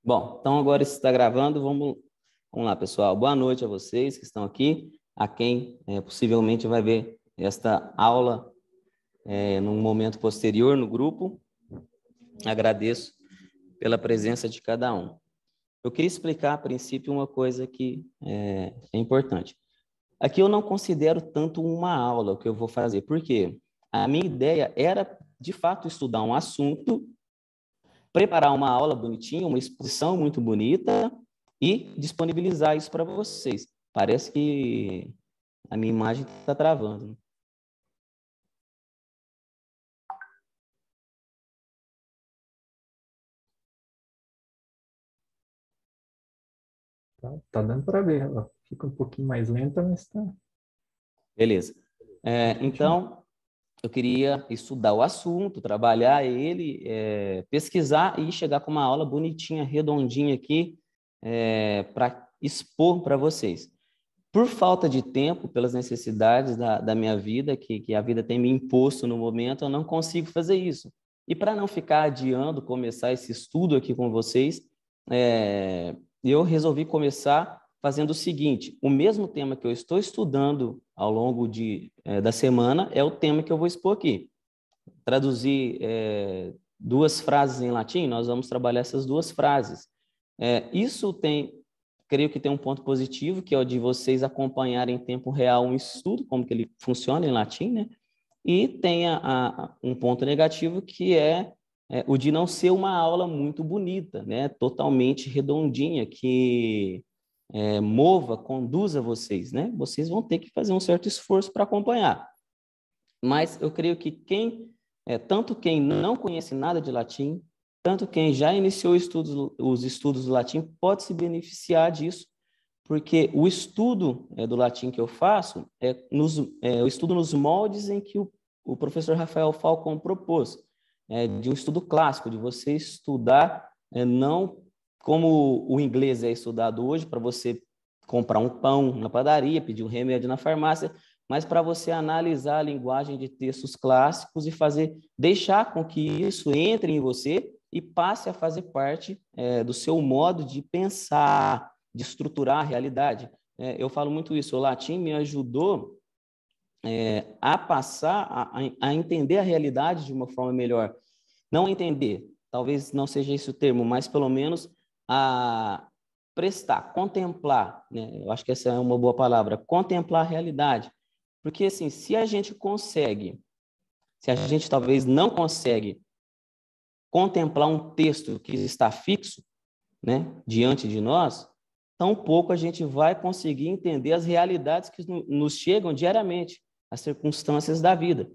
Bom, então agora está gravando, vamos lá, pessoal. Boa noite a vocês que estão aqui, a quem possivelmente vai ver esta aula num momento posterior no grupo. Agradeço pela presença de cada um. Eu queria explicar, a princípio, uma coisa que é importante. Aqui eu não considero tanto uma aula o que eu vou fazer, porque a minha ideia era, de fato, estudar um assunto, preparar uma aula bonitinha, uma exposição muito bonita e disponibilizar isso para vocês. Parece que a minha imagem está travando. Tá dando para ver. Ela fica um pouquinho mais lenta, mas tá. Beleza. Pode continuar. Então, eu queria estudar o assunto, trabalhar ele, pesquisar e chegar com uma aula bonitinha, redondinha aqui, para expor para vocês. Por falta de tempo, pelas necessidades da minha vida, que a vida tem me imposto no momento, eu não consigo fazer isso. E para não ficar adiando começar esse estudo aqui com vocês, eu resolvi começar fazendo o seguinte: o mesmo tema que eu estou estudando ao longo da semana é o tema que eu vou expor aqui. Traduzir duas frases em latim, nós vamos trabalhar essas duas frases. Isso creio que tem um ponto positivo, que é o de vocês acompanharem em tempo real um estudo, como que ele funciona em latim, né? E tem um ponto negativo, que é o de não ser uma aula muito bonita, né? Totalmente redondinha, que mova, conduza vocês, né? Vocês vão ter que fazer um certo esforço para acompanhar. Mas eu creio que tanto quem não conhece nada de latim, tanto quem já iniciou os estudos do latim pode se beneficiar disso, porque o estudo do latim que eu faço eu estudo nos moldes em que o professor Rafael Falcon propôs, de um estudo clássico, de você estudar não como o inglês é estudado hoje, para você comprar um pão na padaria, pedir um remédio na farmácia, mas para você analisar a linguagem de textos clássicos e deixar com que isso entre em você e passe a fazer parte do seu modo de pensar, de estruturar a realidade. Eu falo muito isso, o latim me ajudou a passar a entender a realidade de uma forma melhor. Não entender, talvez não seja esse o termo, mas pelo menos a prestar, contemplar, né? Eu acho que essa é uma boa palavra, contemplar a realidade. Porque, assim, se a gente talvez não consegue contemplar um texto que está fixo, né, diante de nós, tampouco a gente vai conseguir entender as realidades que nos chegam diariamente, as circunstâncias da vida.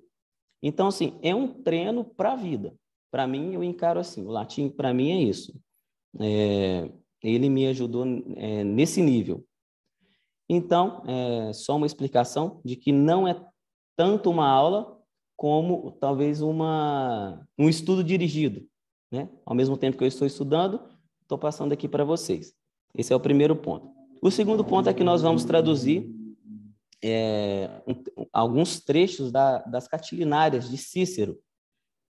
Então, assim, é um treino para a vida. Para mim, eu encaro assim, o latim, para mim, é isso. Ele me ajudou nesse nível. Então, só uma explicação de que não é tanto uma aula como talvez um estudo dirigido, né? Ao mesmo tempo que eu estou estudando, estou passando aqui para vocês. Esse é o primeiro ponto. O segundo ponto é que nós vamos traduzir alguns trechos das Catilinárias de Cícero.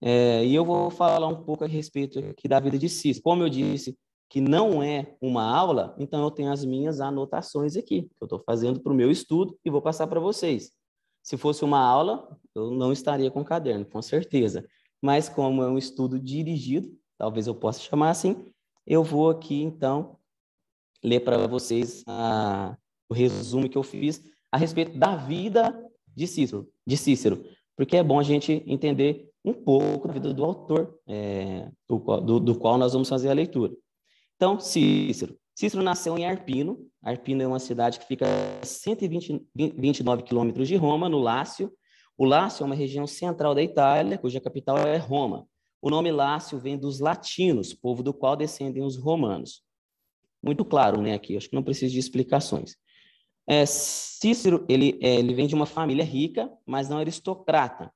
E eu vou falar um pouco a respeito aqui da vida de Cícero. Como eu disse que não é uma aula, então eu tenho as minhas anotações aqui, que eu estou fazendo para o meu estudo e vou passar para vocês. Se fosse uma aula, eu não estaria com caderno, com certeza. Mas como é um estudo dirigido, talvez eu possa chamar assim, eu vou aqui, então, ler para vocês o resumo que eu fiz a respeito da vida de Cícero, porque é bom a gente entender um pouco da vida do autor, do qual nós vamos fazer a leitura. Então, Cícero nasceu em Arpino. Arpino é uma cidade que fica a 129 quilômetros de Roma, no Lácio. O Lácio é uma região central da Itália, cuja capital é Roma. O nome Lácio vem dos latinos, povo do qual descendem os romanos. Muito claro, né, aqui, acho que não preciso de explicações. Cícero, ele vem de uma família rica, mas não aristocrata.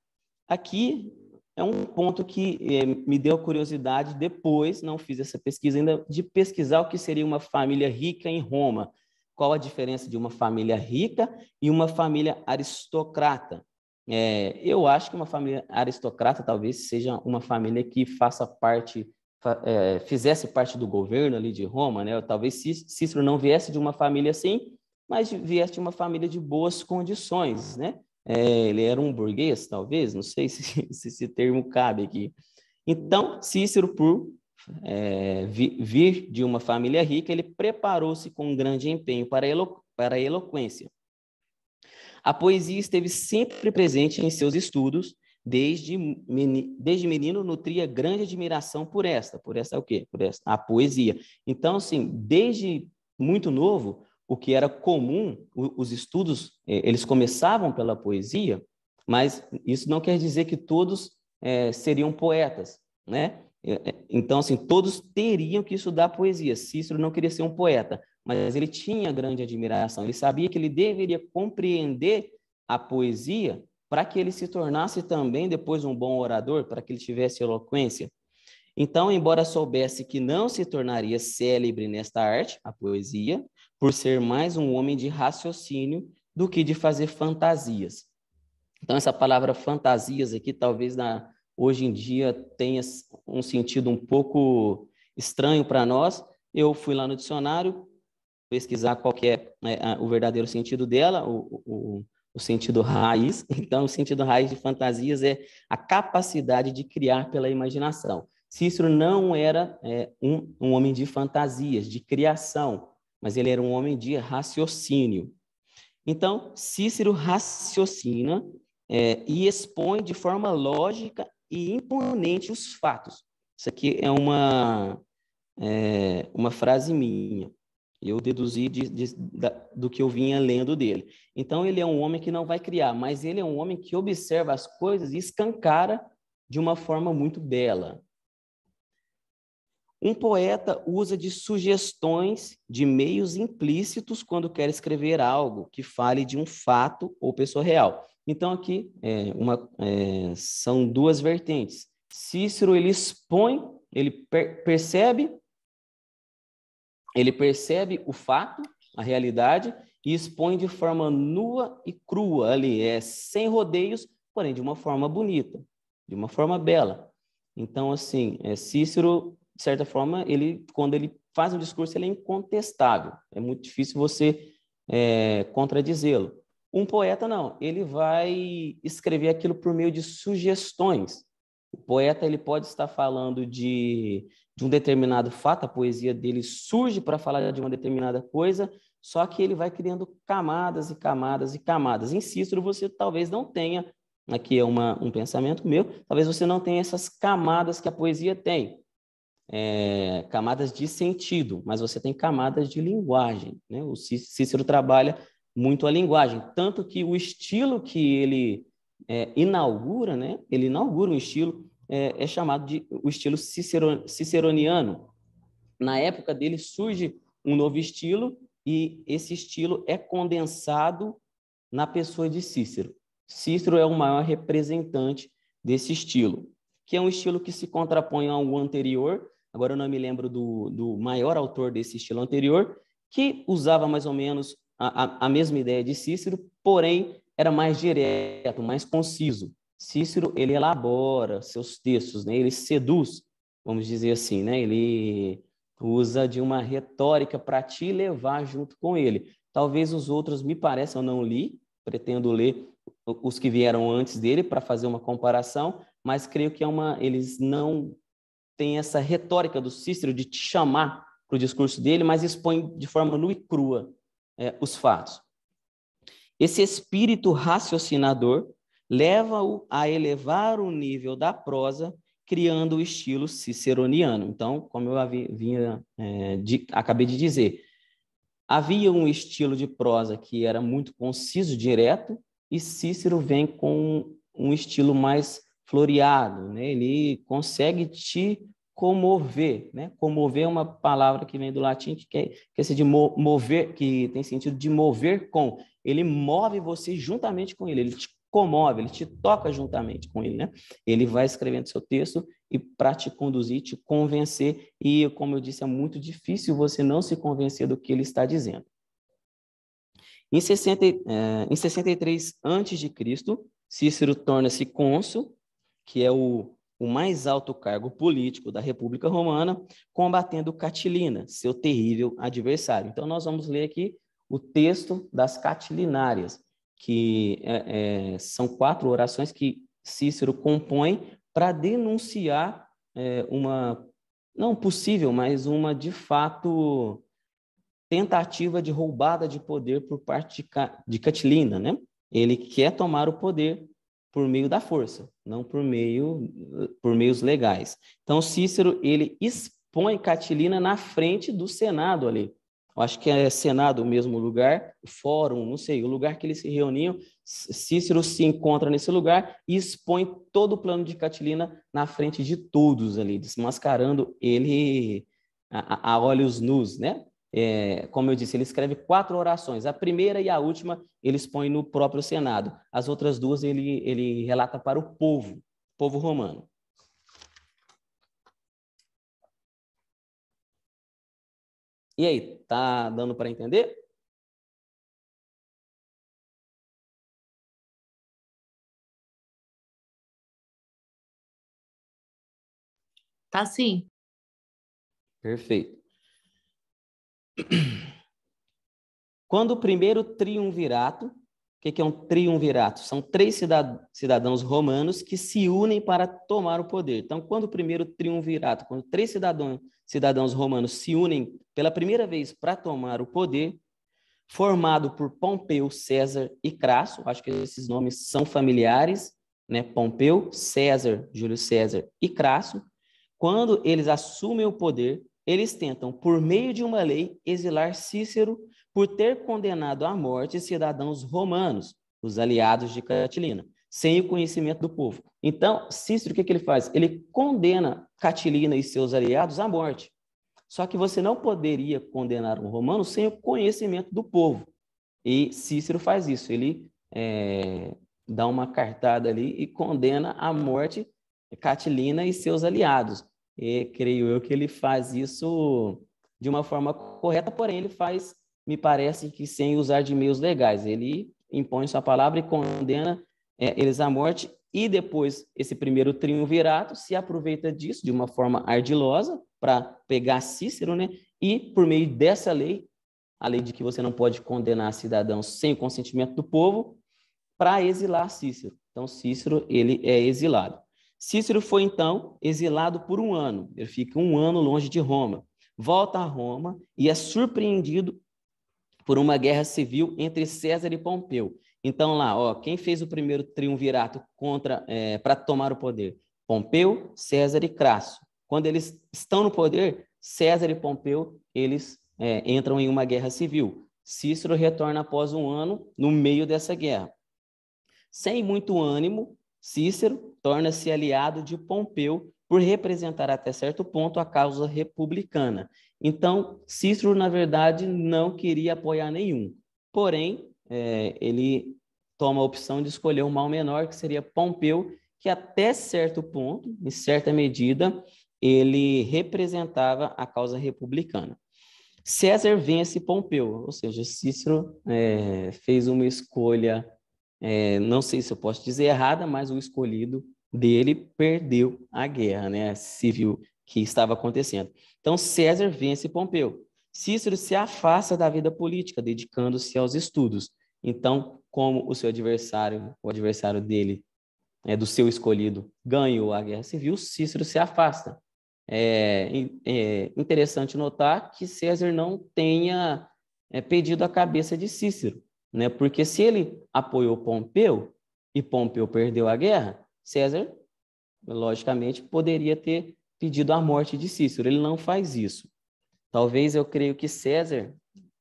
Aqui é um ponto que me deu curiosidade depois, não fiz essa pesquisa ainda, de pesquisar o que seria uma família rica em Roma. Qual a diferença de uma família rica e uma família aristocrata? Eu acho que uma família aristocrata talvez seja uma família que faça parte fizesse parte do governo ali de Roma, né? Talvez Cícero não viesse de uma família assim, mas viesse de uma família de boas condições, né? Ele era um burguês, talvez, não sei se esse termo cabe aqui. Então, Cícero, por vir de uma família rica, ele preparou-se com um grande empenho para a eloquência. A poesia esteve sempre presente em seus estudos. Desde menino nutria grande admiração por o quê? A poesia. Então, assim, desde muito novo, o que era comum, os estudos, eles começavam pela poesia, mas isso não quer dizer que todos seriam poetas, né? Então, assim, todos teriam que estudar poesia. Cícero não queria ser um poeta, mas ele tinha grande admiração. Ele sabia que ele deveria compreender a poesia para que ele se tornasse também depois um bom orador, para que ele tivesse eloquência. Então, embora soubesse que não se tornaria célebre nesta arte, a poesia, por ser mais um homem de raciocínio do que de fazer fantasias. Então, essa palavra fantasias aqui, talvez hoje em dia tenha um sentido um pouco estranho para nós. Eu fui lá no dicionário pesquisar qual que é o verdadeiro sentido dela, o sentido raiz. Então, o sentido raiz de fantasias é a capacidade de criar pela imaginação. Cícero não era um homem de fantasias, de criação, mas ele era um homem de raciocínio. Então, Cícero raciocina e expõe de forma lógica e imponente os fatos. Isso aqui é uma frase minha. Eu deduzi do que eu vinha lendo dele. Então, ele é um homem que não vai criar, mas ele é um homem que observa as coisas e escancara de uma forma muito bela. Um poeta usa de sugestões, de meios implícitos quando quer escrever algo que fale de um fato ou pessoa real. Então, aqui são duas vertentes. Cícero, ele expõe, ele percebe o fato, a realidade, e expõe de forma nua e crua ali, sem rodeios, porém de uma forma bonita, de uma forma bela. Então, assim, Cícero, de certa forma, quando ele faz um discurso, ele é incontestável. É muito difícil você contradizê-lo. Um poeta, não. Ele vai escrever aquilo por meio de sugestões. O poeta, ele pode estar falando de um determinado fato, a poesia dele surge para falar de uma determinada coisa, só que ele vai criando camadas e camadas e camadas. Em Cícero, você talvez não tenha, aqui é um pensamento meu, talvez você não tenha essas camadas que a poesia tem, camadas de sentido, mas você tem camadas de linguagem, né? O Cícero trabalha muito a linguagem, tanto que o estilo que ele inaugura, né? Ele inaugura um estilo, é chamado de o estilo ciceroniano. Na época dele surge um novo estilo e esse estilo é condensado na pessoa de Cícero. Cícero é o maior representante desse estilo, que é um estilo que se contrapõe ao anterior. Agora eu não me lembro do maior autor desse estilo anterior, que usava mais ou menos a mesma ideia de Cícero, porém era mais direto, mais conciso. Cícero, ele elabora seus textos, né? Ele seduz, vamos dizer assim, né? Ele usa de uma retórica para te levar junto com ele. Talvez os outros, me pareçam, eu não li, pretendo ler os que vieram antes dele para fazer uma comparação, mas creio que eles não têm essa retórica do Cícero de te chamar para o discurso dele, mas expõe de forma nua e crua os fatos. Esse espírito raciocinador leva-o a elevar o nível da prosa, criando o estilo ciceroniano. Então, como eu acabei de dizer, havia um estilo de prosa que era muito conciso, direto, e Cícero vem com um estilo mais floreado, né? Ele consegue te comover, né? Comover é uma palavra que vem do latim que é de mover, que tem sentido de mover com. Ele move você juntamente com ele te comove, ele te toca juntamente com ele, né? Ele vai escrevendo seu texto e para te conduzir, te convencer, e como eu disse, é muito difícil você não se convencer do que ele está dizendo. Em 63 a.C., Cícero torna-se cônsul, que é o o mais alto cargo político da República Romana, combatendo Catilina, seu terrível adversário. Então, nós vamos ler aqui o texto das Catilinárias, que são 4 orações que Cícero compõe para denunciar uma, não possível, mas uma, de fato, tentativa de roubada de poder por parte de Catilina, né? Ele quer tomar o poder por meio da força, não por meios legais. Então, Cícero, ele expõe Catilina na frente do Senado ali. Eu acho que é Senado o mesmo lugar, fórum, não sei, o lugar que eles se reuniam. Cícero se encontra nesse lugar e expõe todo o plano de Catilina na frente de todos ali, desmascarando ele a olhos nus, né? Como eu disse, ele escreve 4 orações. A primeira e a última ele expõe no próprio Senado. As outras 2 ele relata para o povo romano. E aí, tá dando para entender? Tá sim. Perfeito. Quando o primeiro triunvirato, o que é um triunvirato? São 3 cidadãos romanos que se unem para tomar o poder. Então, quando o primeiro triunvirato, quando 3 cidadãos romanos se unem pela primeira vez para tomar o poder, formado por Pompeu, César e Crasso, acho que esses nomes são familiares, né? Pompeu, César, Júlio César e Crasso, quando eles assumem o poder, eles tentam, por meio de uma lei, exilar Cícero por ter condenado à morte cidadãos romanos, os aliados de Catilina, sem o conhecimento do povo. Então, Cícero, o que ele faz? Ele condena Catilina e seus aliados à morte. Só que você não poderia condenar um romano sem o conhecimento do povo. E Cícero faz isso. Ele dá uma cartada ali e condena à morte Catilina e seus aliados. E creio eu que ele faz isso de uma forma correta, porém ele faz, me parece que sem usar de meios legais. Ele impõe sua palavra e condena eles à morte, e depois esse primeiro triunvirato se aproveita disso de uma forma ardilosa para pegar Cícero, né? E por meio dessa lei, a lei de que você não pode condenar cidadãos sem o consentimento do povo, para exilar Cícero. Então, Cícero, ele é exilado. Cícero foi, então, exilado por 1 ano. Ele fica 1 ano longe de Roma. Volta a Roma e é surpreendido por uma guerra civil entre César e Pompeu. Então, lá, quem fez o primeiro triunvirato para tomar o poder? Pompeu, César e Crasso. Quando eles estão no poder, César e Pompeu, eles entram em uma guerra civil. Cícero retorna após 1 ano, no meio dessa guerra. Sem muito ânimo, Cícero torna-se aliado de Pompeu por representar até certo ponto a causa republicana. Então, Cícero, na verdade, não queria apoiar nenhum. Porém, ele toma a opção de escolher um mal menor, que seria Pompeu, que até certo ponto, em certa medida, ele representava a causa republicana. César vence Pompeu, ou seja, Cícero fez uma escolha, não sei se eu posso dizer errada, mas o escolhido dele perdeu a guerra, né, civil que estava acontecendo. Então, César vence Pompeu. Cícero se afasta da vida política, dedicando-se aos estudos. Então, como o seu adversário, o adversário dele, do seu escolhido, ganhou a guerra civil, Cícero se afasta. É interessante notar que César não tenha pedido a cabeça de Cícero, né? Porque se ele apoiou Pompeu e Pompeu perdeu a guerra, César, logicamente, poderia ter pedido a morte de Cícero. Ele não faz isso. Talvez eu creio que César,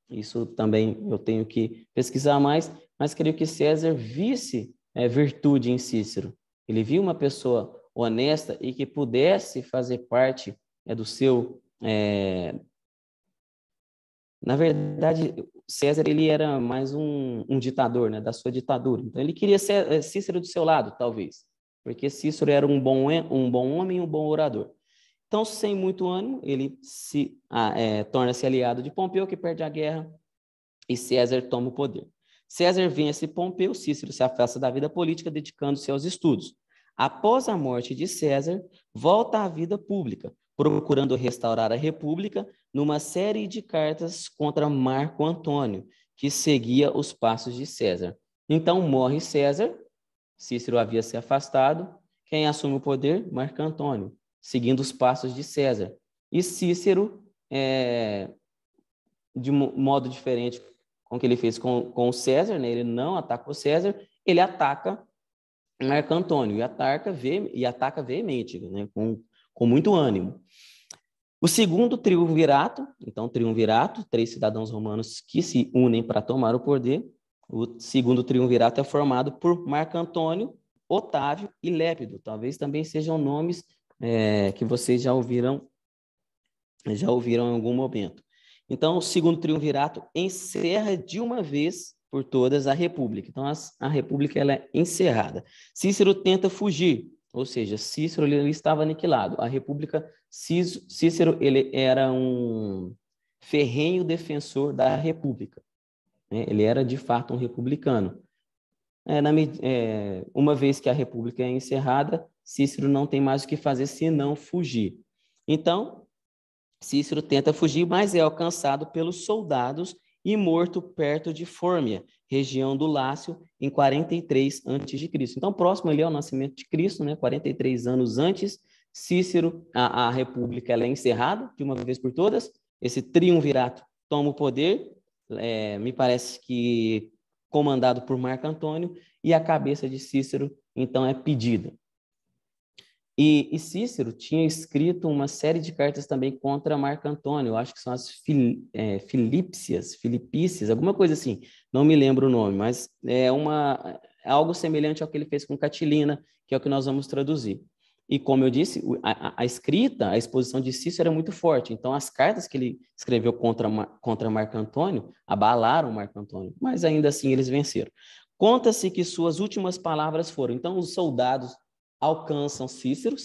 isso também eu tenho que pesquisar mais, mas creio que César visse virtude em Cícero. Ele viu uma pessoa honesta e que pudesse fazer parte do seu... Na verdade, César ele era mais um ditador, né, da sua ditadura. Então, ele queria ser Cícero do seu lado, talvez, porque Cícero era um bom homem e um bom orador. Então, sem muito ânimo, ele torna-se aliado de Pompeu, que perde a guerra, e César toma o poder. César vence Pompeu, Cícero se afasta da vida política, dedicando-se aos estudos. Após a morte de César, volta à vida pública, procurando restaurar a república numa série de cartas contra Marco Antônio, que seguia os passos de César. Então, morre César, Cícero havia se afastado, quem assume o poder? Marco Antônio, seguindo os passos de César. E Cícero, de modo diferente com o que ele fez com César, né? Ele não atacou César, ele ataca Marco Antônio, e ataca veemente, né? Com muito ânimo. O segundo triunvirato, então triunvirato, 3 cidadãos romanos que se unem para tomar o poder. O segundo triunvirato é formado por Marco Antônio, Otávio e Lépido. Talvez também sejam nomes que vocês já ouviram em algum momento. Então, o segundo triunvirato encerra de uma vez por todas a República. Então, a República ela é encerrada. Cícero tenta fugir, ou seja, Cícero ele estava aniquilado. A República, Cícero ele era um ferrenho defensor da República. Ele era, de fato, um republicano. Uma vez que a República é encerrada, Cícero não tem mais o que fazer senão fugir. Então, Cícero tenta fugir, mas é alcançado pelos soldados e morto perto de Fórmia, região do Lácio, em 43 a.C. Então, próximo ali ao nascimento de Cristo, né? 43 anos antes, Cícero, a República ela é encerrada de uma vez por todas, esse triunvirato toma o poder, me parece que comandado por Marco Antônio, e a cabeça de Cícero, então, é pedida. E Cícero tinha escrito uma série de cartas também contra Marco Antônio, eu acho que são as Filipícias, alguma coisa assim, não me lembro o nome, mas é algo semelhante ao que ele fez com Catilina, que é o que nós vamos traduzir. E como eu disse, a escrita, a exposição de Cícero era muito forte, então as cartas que ele escreveu contra Marco Antônio abalaram Marco Antônio, mas ainda assim eles venceram. Conta-se que suas últimas palavras foram, então os soldados alcançam Cícero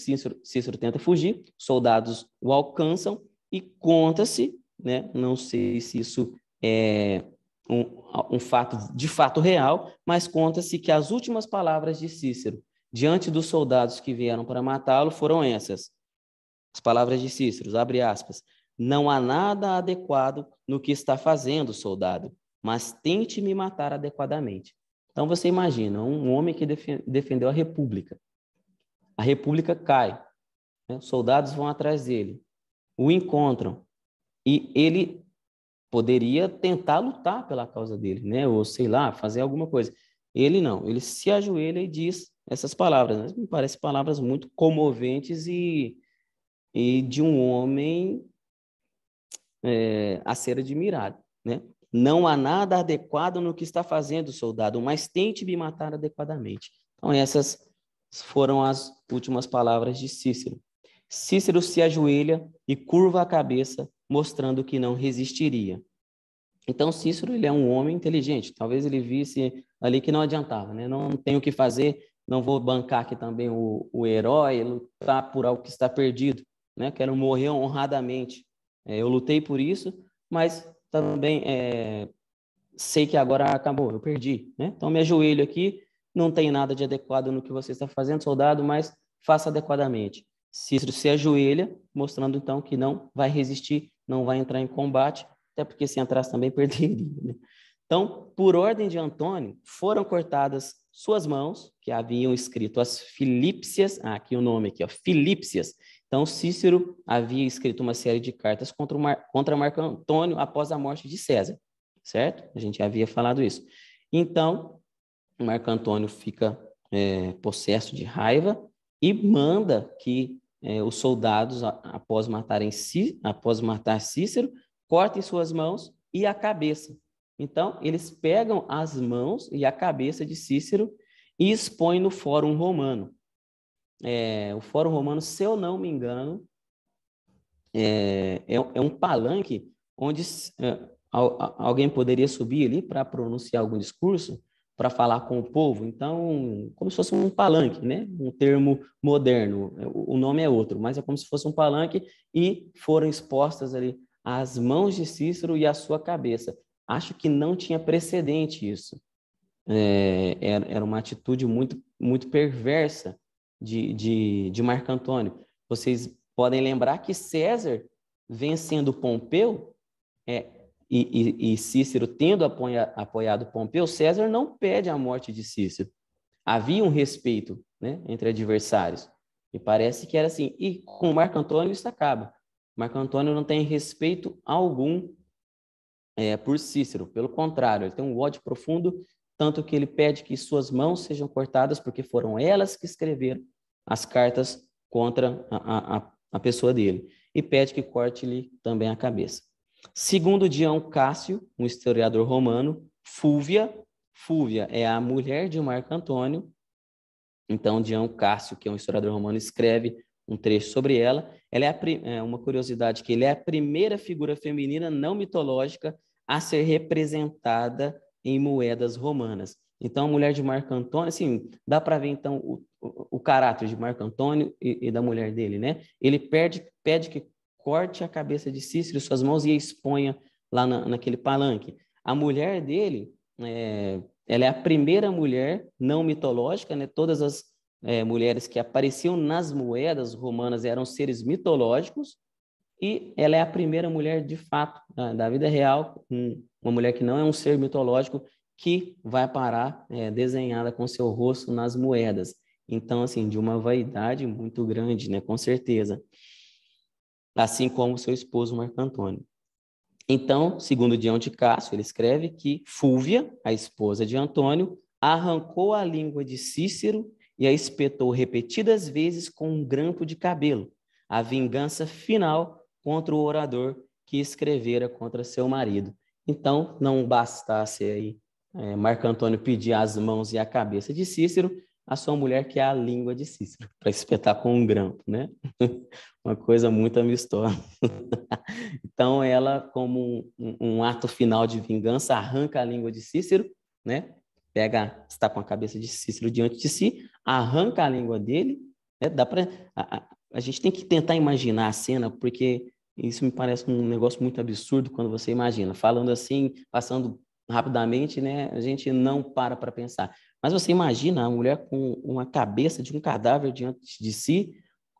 tenta fugir, soldados o alcançam e conta-se, né, não sei se isso é um fato de fato real, mas conta-se que as últimas palavras de Cícero diante dos soldados que vieram para matá-lo foram essas. As palavras de Cícero, abre aspas, não há nada adequado no que está fazendo, soldado, mas tente me matar adequadamente. Então você imagina, um homem que defendeu a República. A República cai, né? Os soldados vão atrás dele, o encontram, e ele poderia tentar lutar pela causa dele, né? Ou sei lá, fazer alguma coisa. Ele não, ele se ajoelha e diz essas palavras, né? Me parecem palavras muito comoventes e de um homem a ser admirado, né? Não há nada adequado no que está fazendo, soldado, mas tente me matar adequadamente. Então, essas foram as últimas palavras de Cícero. Cícero se ajoelha e curva a cabeça, mostrando que não resistiria. Então, Cícero ele é um homem inteligente. Talvez ele visse ali que não adiantava, né? Não tenho o que fazer, não vou bancar aqui também o herói, lutar por algo que está perdido, né? Quero morrer honradamente. Eu lutei por isso, mas também sei que agora acabou, eu perdi, né? Então, me ajoelho aqui, não tem nada de adequado no que você está fazendo, soldado, mas faça adequadamente. Cícero se ajoelha, mostrando então que não vai resistir, não vai entrar em combate, até porque se entrasse também perderia, né? Então, por ordem de Antônio, foram cortadas suas mãos, que haviam escrito as Filípcias, aqui o nome aqui, ó, Filípcias. Então, Cícero havia escrito uma série de cartas contra Marco Antônio após a morte de César, certo? A gente havia falado isso. Então, Marco Antônio fica possesso de raiva e manda que os soldados, após matar Cícero, cortem suas mãos e a cabeça. Então, eles pegam as mãos e a cabeça de Cícero e expõem no Fórum Romano. O Fórum Romano, se eu não me engano, é um palanque onde alguém poderia subir ali para pronunciar algum discurso, para falar com o povo. Então, como se fosse um palanque, né? Um termo moderno. O nome é outro, mas é como se fosse um palanque e foram expostas ali as mãos de Cícero e a sua cabeça. Acho que não tinha precedente isso. Era uma atitude muito, muito perversa de Marco Antônio. Vocês podem lembrar que César, vencendo Pompeu, e Cícero tendo apoiado Pompeu, César não pede a morte de Cícero. Havia um respeito, né, entre adversários. E parece que era assim. E com Marco Antônio isso acaba. Marco Antônio não tem respeito algum por Cícero. Pelo contrário, ele tem um ódio profundo, tanto que ele pede que suas mãos sejam cortadas, porque foram elas que escreveram as cartas contra a pessoa dele. E pede que corte-lhe também a cabeça. Segundo Dião Cássio, um historiador romano, Fúvia é a mulher de Marco Antônio. Então, Dião Cássio, que é um historiador romano, escreve um trecho sobre ela. Ela é uma curiosidade que ele é a primeira figura feminina não mitológica a ser representada em moedas romanas. Então, a mulher de Marco Antônio, assim, dá para ver então o caráter de Marco Antônio e da mulher dele, né? Ele pede que corte a cabeça de Cícero, suas mãos, e a exponha lá naquele palanque. A mulher dele, ela é a primeira mulher não mitológica, né? Todas as mulheres que apareciam nas moedas romanas eram seres mitológicos, e ela é a primeira mulher, de fato, da vida real, uma mulher que não é um ser mitológico, que vai parar desenhada com seu rosto nas moedas. Então, assim, de uma vaidade muito grande, né? Com certeza. Assim como seu esposo Marco Antônio. Então, segundo Dião de Cássio, ele escreve que Fúvia, a esposa de Antônio, arrancou a língua de Cícero e a espetou repetidas vezes com um grampo de cabelo, a vingança final contra o orador que escrevera contra seu marido. Então, não bastasse aí Marco Antônio pedir as mãos e a cabeça de Cícero, a sua mulher que é a língua de Cícero, para espetar com um grampo, né? Uma coisa muito amistosa. Então, ela, como um ato final de vingança, arranca a língua de Cícero, né? Está com a cabeça de Cícero diante de si, arranca a língua dele, né? A gente tem que tentar imaginar a cena, porque isso me parece um negócio muito absurdo quando você imagina. Falando assim, passando rapidamente, né? A gente não para pensar. Mas você imagina a mulher com uma cabeça de um cadáver diante de si,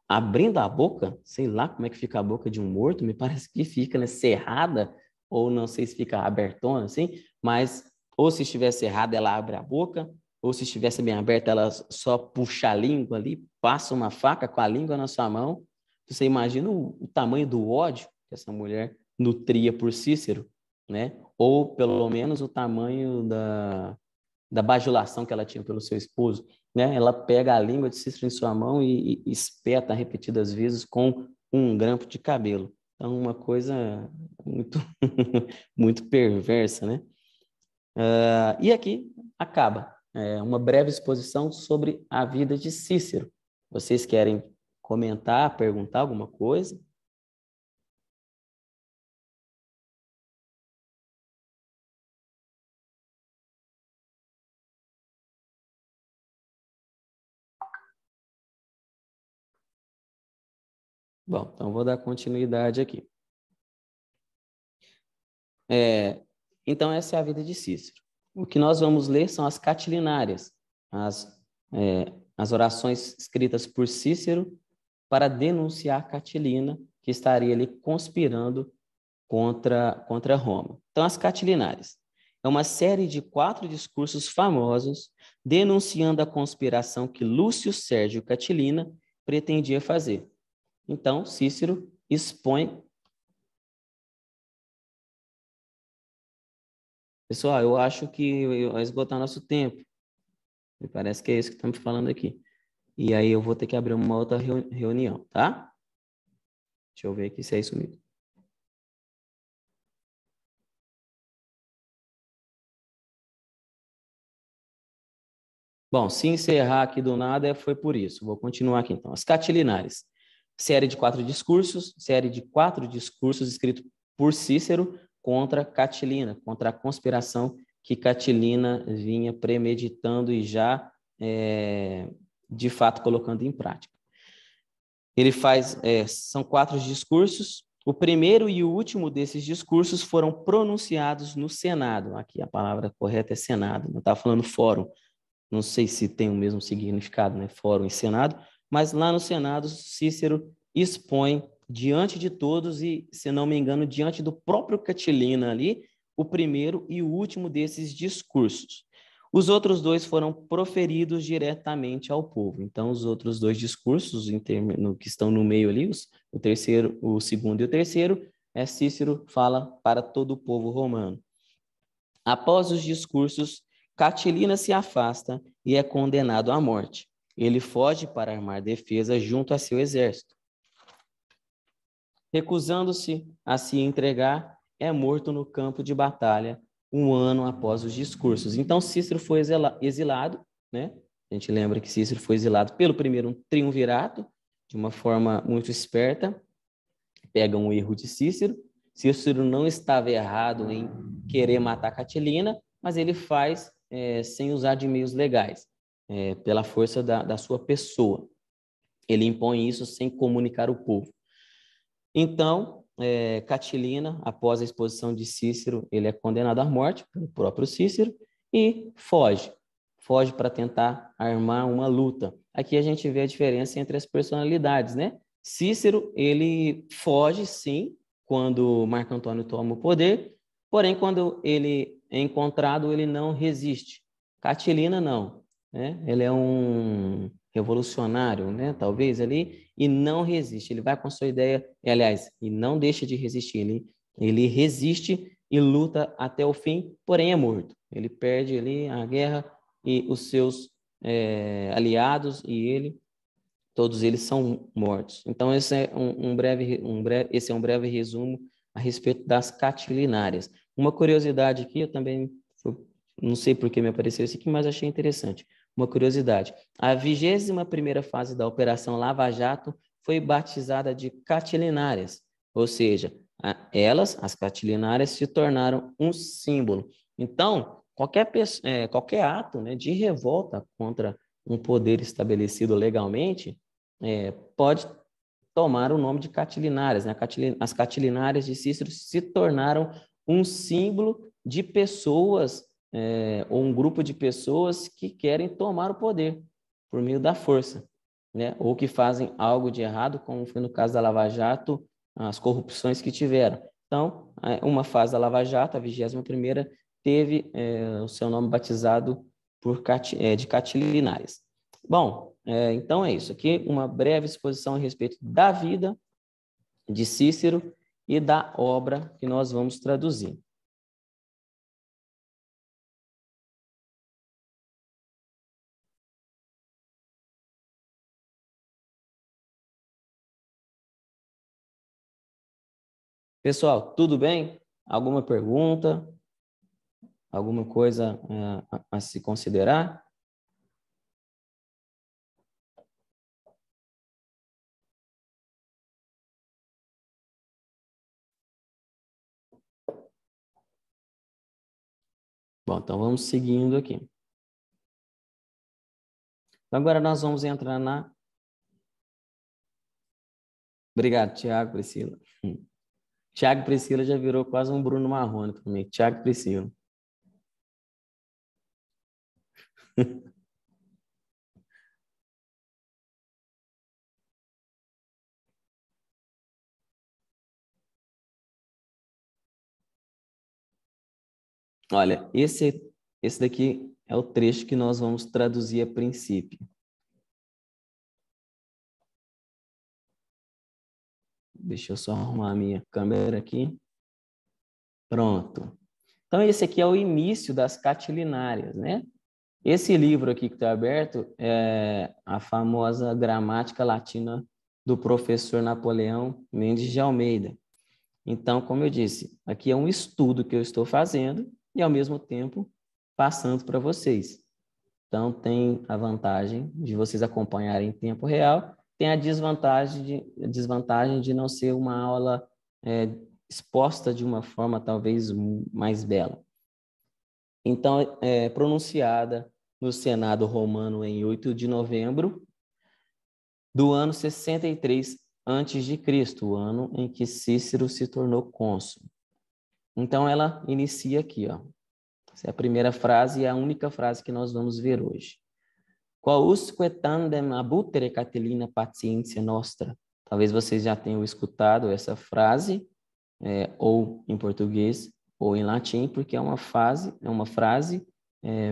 abrindo a boca, sei lá como é que fica a boca de um morto, me parece que fica, né, cerrada, ou não sei se fica abertona, assim, mas ou se estiver cerrada, ela abre a boca, ou se estivesse bem aberta, ela só puxa a língua ali, passa uma faca com a língua na sua mão. Você imagina o tamanho do ódio que essa mulher nutria por Cícero, né? Ou pelo menos o tamanho da bajulação que ela tinha pelo seu esposo, né? Ela pega a língua de Cícero em sua mão e espeta repetidas vezes com um grampo de cabelo. Então, uma coisa muito, muito perversa, né? E aqui acaba uma breve exposição sobre a vida de Cícero. Vocês querem comentar, perguntar alguma coisa? Bom, então vou dar continuidade aqui. Então, essa é a vida de Cícero. O que nós vamos ler são as catilinárias, as orações escritas por Cícero para denunciar Catilina, que estaria ali conspirando contra Roma. Então, as catilinárias é uma série de 4 discursos famosos denunciando a conspiração que Lúcio Sérgio Catilina pretendia fazer. Então, Cícero expõe. Pessoal, eu acho que vai esgotar nosso tempo. Me parece que é isso que estamos falando aqui. E aí eu vou ter que abrir uma outra reunião, tá? Deixa eu ver aqui se é isso mesmo. Bom, se encerrar aqui do nada, foi por isso. Vou continuar aqui, então. As catilinárias. Série de 4 discursos escritos por Cícero contra Catilina, contra a conspiração que Catilina vinha premeditando e já, de fato, colocando em prática. Ele são 4 discursos. O primeiro e o último desses discursos foram pronunciados no Senado. Aqui a palavra correta é Senado, não estava falando fórum. Não sei se tem o mesmo significado, né? Fórum e Senado, mas lá no Senado, Cícero expõe diante de todos e, se não me engano, diante do próprio Catilina ali, o primeiro e o último desses discursos. Os outros dois foram proferidos diretamente ao povo. Então, os outros dois discursos que estão no meio ali, o terceiro, o segundo e o terceiro, Cícero fala para todo o povo romano. Após os discursos, Catilina se afasta e é condenado à morte. Ele foge para armar defesa junto a seu exército. Recusando-se a se entregar, é morto no campo de batalha 1 ano após os discursos. Então, Cícero foi exilado, né? A gente lembra que Cícero foi exilado pelo primeiro triunvirato, de uma forma muito esperta. Pega um erro de Cícero. Cícero não estava errado em querer matar Catilina, mas ele faz sem usar de meios legais, pela força da sua pessoa. Ele impõe isso sem comunicar o povo. Então, Catilina, após a exposição de Cícero, ele é condenado à morte pelo próprio Cícero e foge para tentar armar uma luta. Aqui a gente vê a diferença entre as personalidades, né? Cícero, ele foge, sim, quando Marco Antônio toma o poder, porém, quando ele é encontrado, ele não resiste. Catilina, não, né? Ele é um revolucionário, né? Talvez ali, e não resiste. Ele vai com a sua ideia, aliás, e não deixa de resistir. Ele resiste e luta até o fim, porém é morto. Ele perde ali a guerra e os seus aliados e ele, todos eles são mortos. Então, esse é um breve resumo a respeito das catilinárias. Uma curiosidade aqui, eu também não sei por que me apareceu isso aqui, mas achei interessante. Uma curiosidade. A 21ª fase da Operação Lava Jato foi batizada de catilinárias, ou seja, as catilinárias, se tornaram um símbolo. Então, qualquer ato, né, de revolta contra um poder estabelecido legalmente pode tomar o nome de catilinárias, né? As catilinárias de Cícero se tornaram um símbolo de pessoas ou um grupo de pessoas que querem tomar o poder por meio da força, né? Ou que fazem algo de errado, como foi no caso da Lava Jato, as corrupções que tiveram. Então, uma fase da Lava Jato, a 21ª, teve o seu nome batizado de catilinárias. Bom, então é isso. Aqui uma breve exposição a respeito da vida de Cícero e da obra que nós vamos traduzir. Pessoal, tudo bem? Alguma pergunta? Alguma coisa a se considerar? Bom, então vamos seguindo aqui. Então, agora nós vamos entrar na... Obrigado, Tiago, Priscila. Tiago e Priscila já virou quase um Bruno Marrone para mim. Tiago e Priscila. Olha, esse daqui é o trecho que nós vamos traduzir a princípio. Deixa eu só arrumar a minha câmera aqui. Pronto. Então, esse aqui é o início das catilinárias, né? Esse livro aqui que está aberto é a famosa Gramática Latina do professor Napoleão Mendes de Almeida. Então, como eu disse, aqui é um estudo que eu estou fazendo e, ao mesmo tempo, passando para vocês. Então, tem a vantagem de vocês acompanharem em tempo real, tem a desvantagem de não ser uma aula exposta de uma forma talvez mais bela. Então, pronunciada no Senado Romano em 8 de novembro do ano 63 a.C., o ano em que Cícero se tornou cônsul. Então, ela inicia aqui, ó. Essa é a primeira frase e a única frase que nós vamos ver hoje. Quousque tandem abutere Catilina patientia nostra. Talvez vocês já tenham escutado essa frase, ou em português ou em latim, porque é uma frase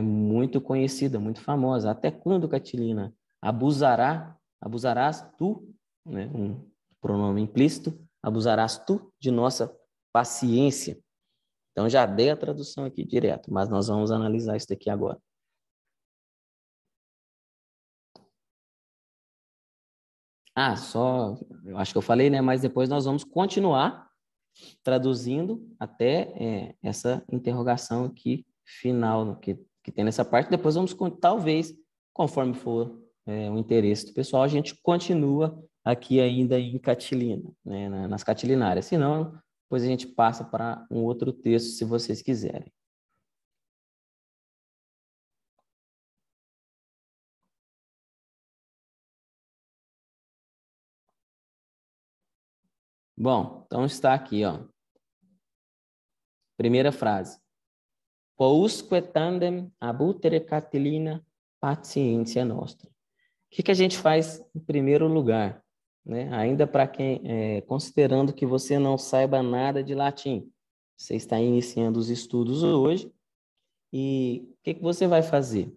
muito conhecida, muito famosa. Até quando, Catilina? Abusarás tu, né? Um pronome implícito, abusarás tu de nossa paciência. Então, já dei a tradução aqui direto, mas nós vamos analisar isso daqui agora. Eu acho que eu falei, né? Mas depois nós vamos continuar traduzindo até essa interrogação aqui final que tem nessa parte. Depois vamos, talvez, conforme for o interesse do pessoal, a gente continua aqui ainda em Catilina, né? Nas catilinárias. Se não, depois a gente passa para um outro texto, se vocês quiserem. Bom, então está aqui, ó. Primeira frase. Quousque tandem abutere Catilina patientia nostra. O que a gente faz em primeiro lugar? Né? Ainda para quem, considerando que você não saiba nada de latim, você está iniciando os estudos hoje, e o que você vai fazer?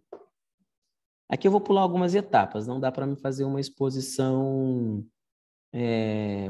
Aqui eu vou pular algumas etapas, não dá para me fazer uma exposição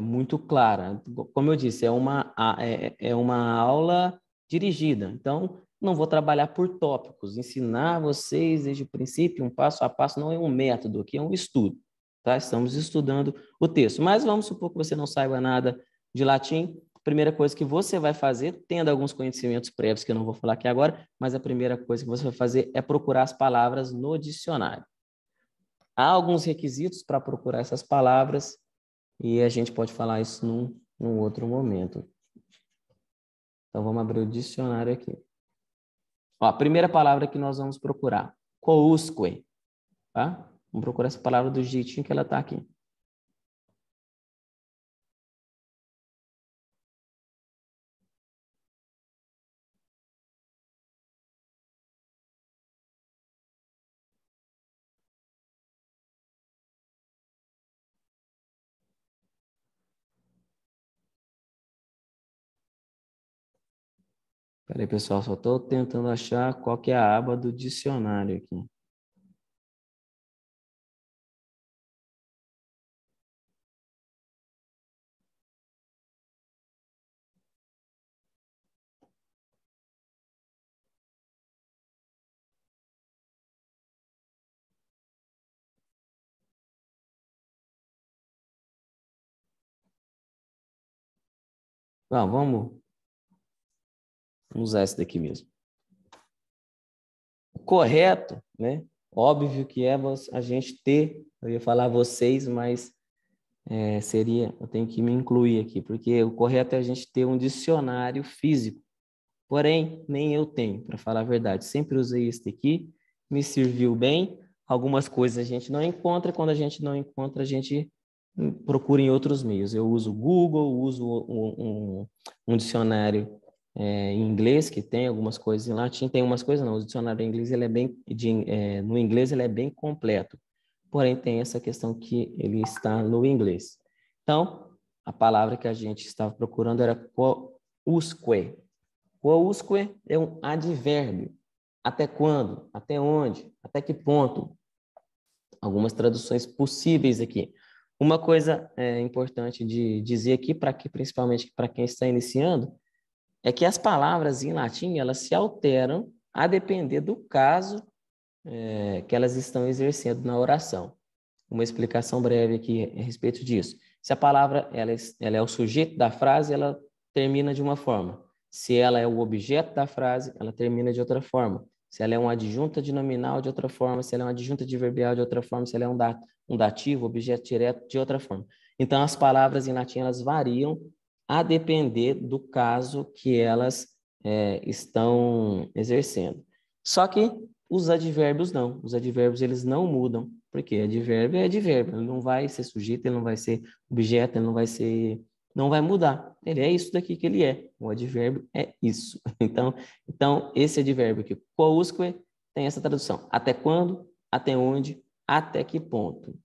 muito clara. Como eu disse, é uma aula dirigida, então não vou trabalhar por tópicos, ensinar vocês desde o princípio, um passo a passo, não é um método, aqui é um estudo, tá? Estamos estudando o texto, mas vamos supor que você não saiba nada de latim. A primeira coisa que você vai fazer, tendo alguns conhecimentos prévios que eu não vou falar aqui agora, mas a primeira coisa que você vai fazer é procurar as palavras no dicionário. Há alguns requisitos para procurar essas palavras, e a gente pode falar isso num outro momento. Então, vamos abrir o dicionário aqui. Ó, a primeira palavra que nós vamos procurar, quousque, tá? Vamos procurar essa palavra do jeitinho que ela está aqui. Espera aí, pessoal, só estou tentando achar qual que é a aba do dicionário aqui. Vamos usar esse daqui mesmo. O correto, né? Óbvio que é a gente ter, eu ia falar vocês, mas eu tenho que me incluir aqui, porque o correto é a gente ter um dicionário físico. Porém, nem eu tenho, para falar a verdade. Sempre usei esse aqui, me serviu bem. Algumas coisas a gente não encontra, quando a gente não encontra, a gente procura em outros meios. Eu uso o Google, uso um dicionário em inglês, que tem algumas coisas em latim, tem umas coisas não. O dicionário em inglês, no inglês, ele é bem completo. Porém, tem essa questão que ele está no inglês. Então, a palavra que a gente estava procurando era quousque. Quousque é um advérbio. Até quando? Até onde? Até que ponto? Algumas traduções possíveis aqui. Uma coisa importante de dizer aqui, principalmente para quem está iniciando, é que as palavras em latim elas se alteram a depender do caso que elas estão exercendo na oração. Uma explicação breve aqui a respeito disso. Se a palavra ela é o sujeito da frase, ela termina de uma forma. Se ela é o objeto da frase, ela termina de outra forma. Se ela é uma adjunta de nominal, de outra forma. Se ela é uma adjunta adverbial, de outra forma. Se ela é um dativo, objeto direto, de outra forma. Então, as palavras em latim, elas variam a depender do caso que elas estão exercendo. Só que os advérbios não. Os advérbios, eles não mudam. Porque advérbio é advérbio. Ele não vai ser sujeito, ele não vai ser objeto, ele não vai mudar. Ele é isso daqui que ele é. O advérbio é isso. Então esse advérbio aqui, quousque, tem essa tradução. Até quando, até onde, Até que ponto?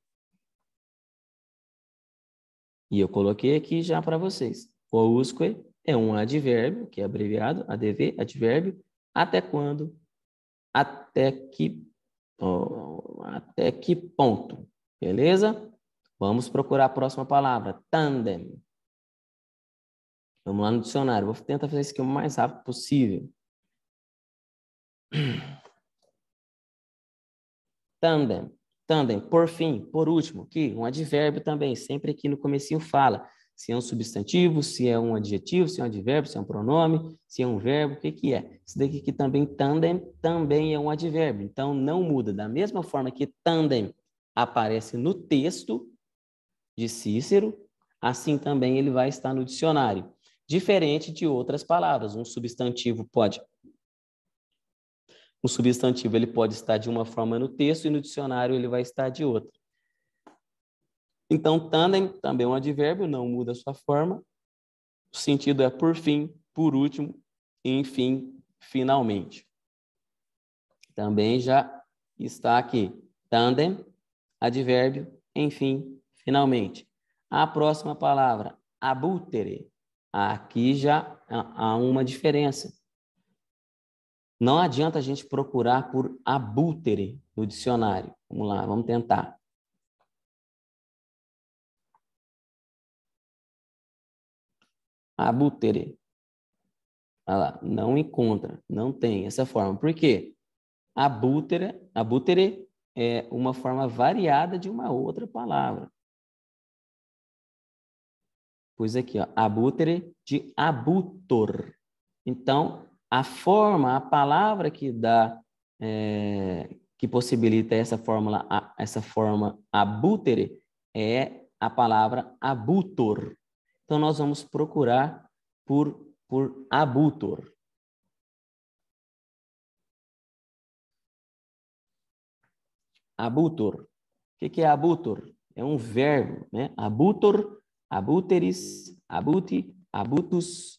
E eu coloquei aqui já para vocês. Quousque é um advérbio, que é abreviado, ADV, advérbio. Até quando? Até que ponto? Beleza? Vamos procurar a próxima palavra. Tandem. Vamos lá no dicionário. Vou tentar fazer isso aqui o mais rápido possível. Tandem. Tandem, por fim, por último, aqui, um advérbio também, sempre aqui no comecinho fala se é um substantivo, se é um adjetivo, se é um advérbio, se é um pronome, se é um verbo, o que que é? Isso daqui aqui também, tandem, também é um advérbio, então não muda. Da mesma forma que tandem aparece no texto de Cícero, assim também ele vai estar no dicionário. Diferente de outras palavras, um substantivo ele pode estar de uma forma no texto e no dicionário ele vai estar de outra. Então, tandem também é um advérbio, não muda a sua forma. O sentido é por fim, por último, enfim, finalmente. Também já está aqui. Tandem, advérbio, enfim, finalmente. A próxima palavra, abutere. Aqui já há uma diferença. Não adianta a gente procurar por abutere no dicionário. Vamos lá, vamos tentar. Abutere. Olha lá, não encontra, não tem essa forma. Por quê? Abutere é uma forma variada de uma outra palavra. Pois aqui, ó, abutere de abutor. Então, a palavra que dá, que possibilita essa forma abutere é a palavra abutor. Então, nós vamos procurar por abutor. Abutor. O que é abutor? É um verbo, né? Abutor, abuteris, abuti, abutus,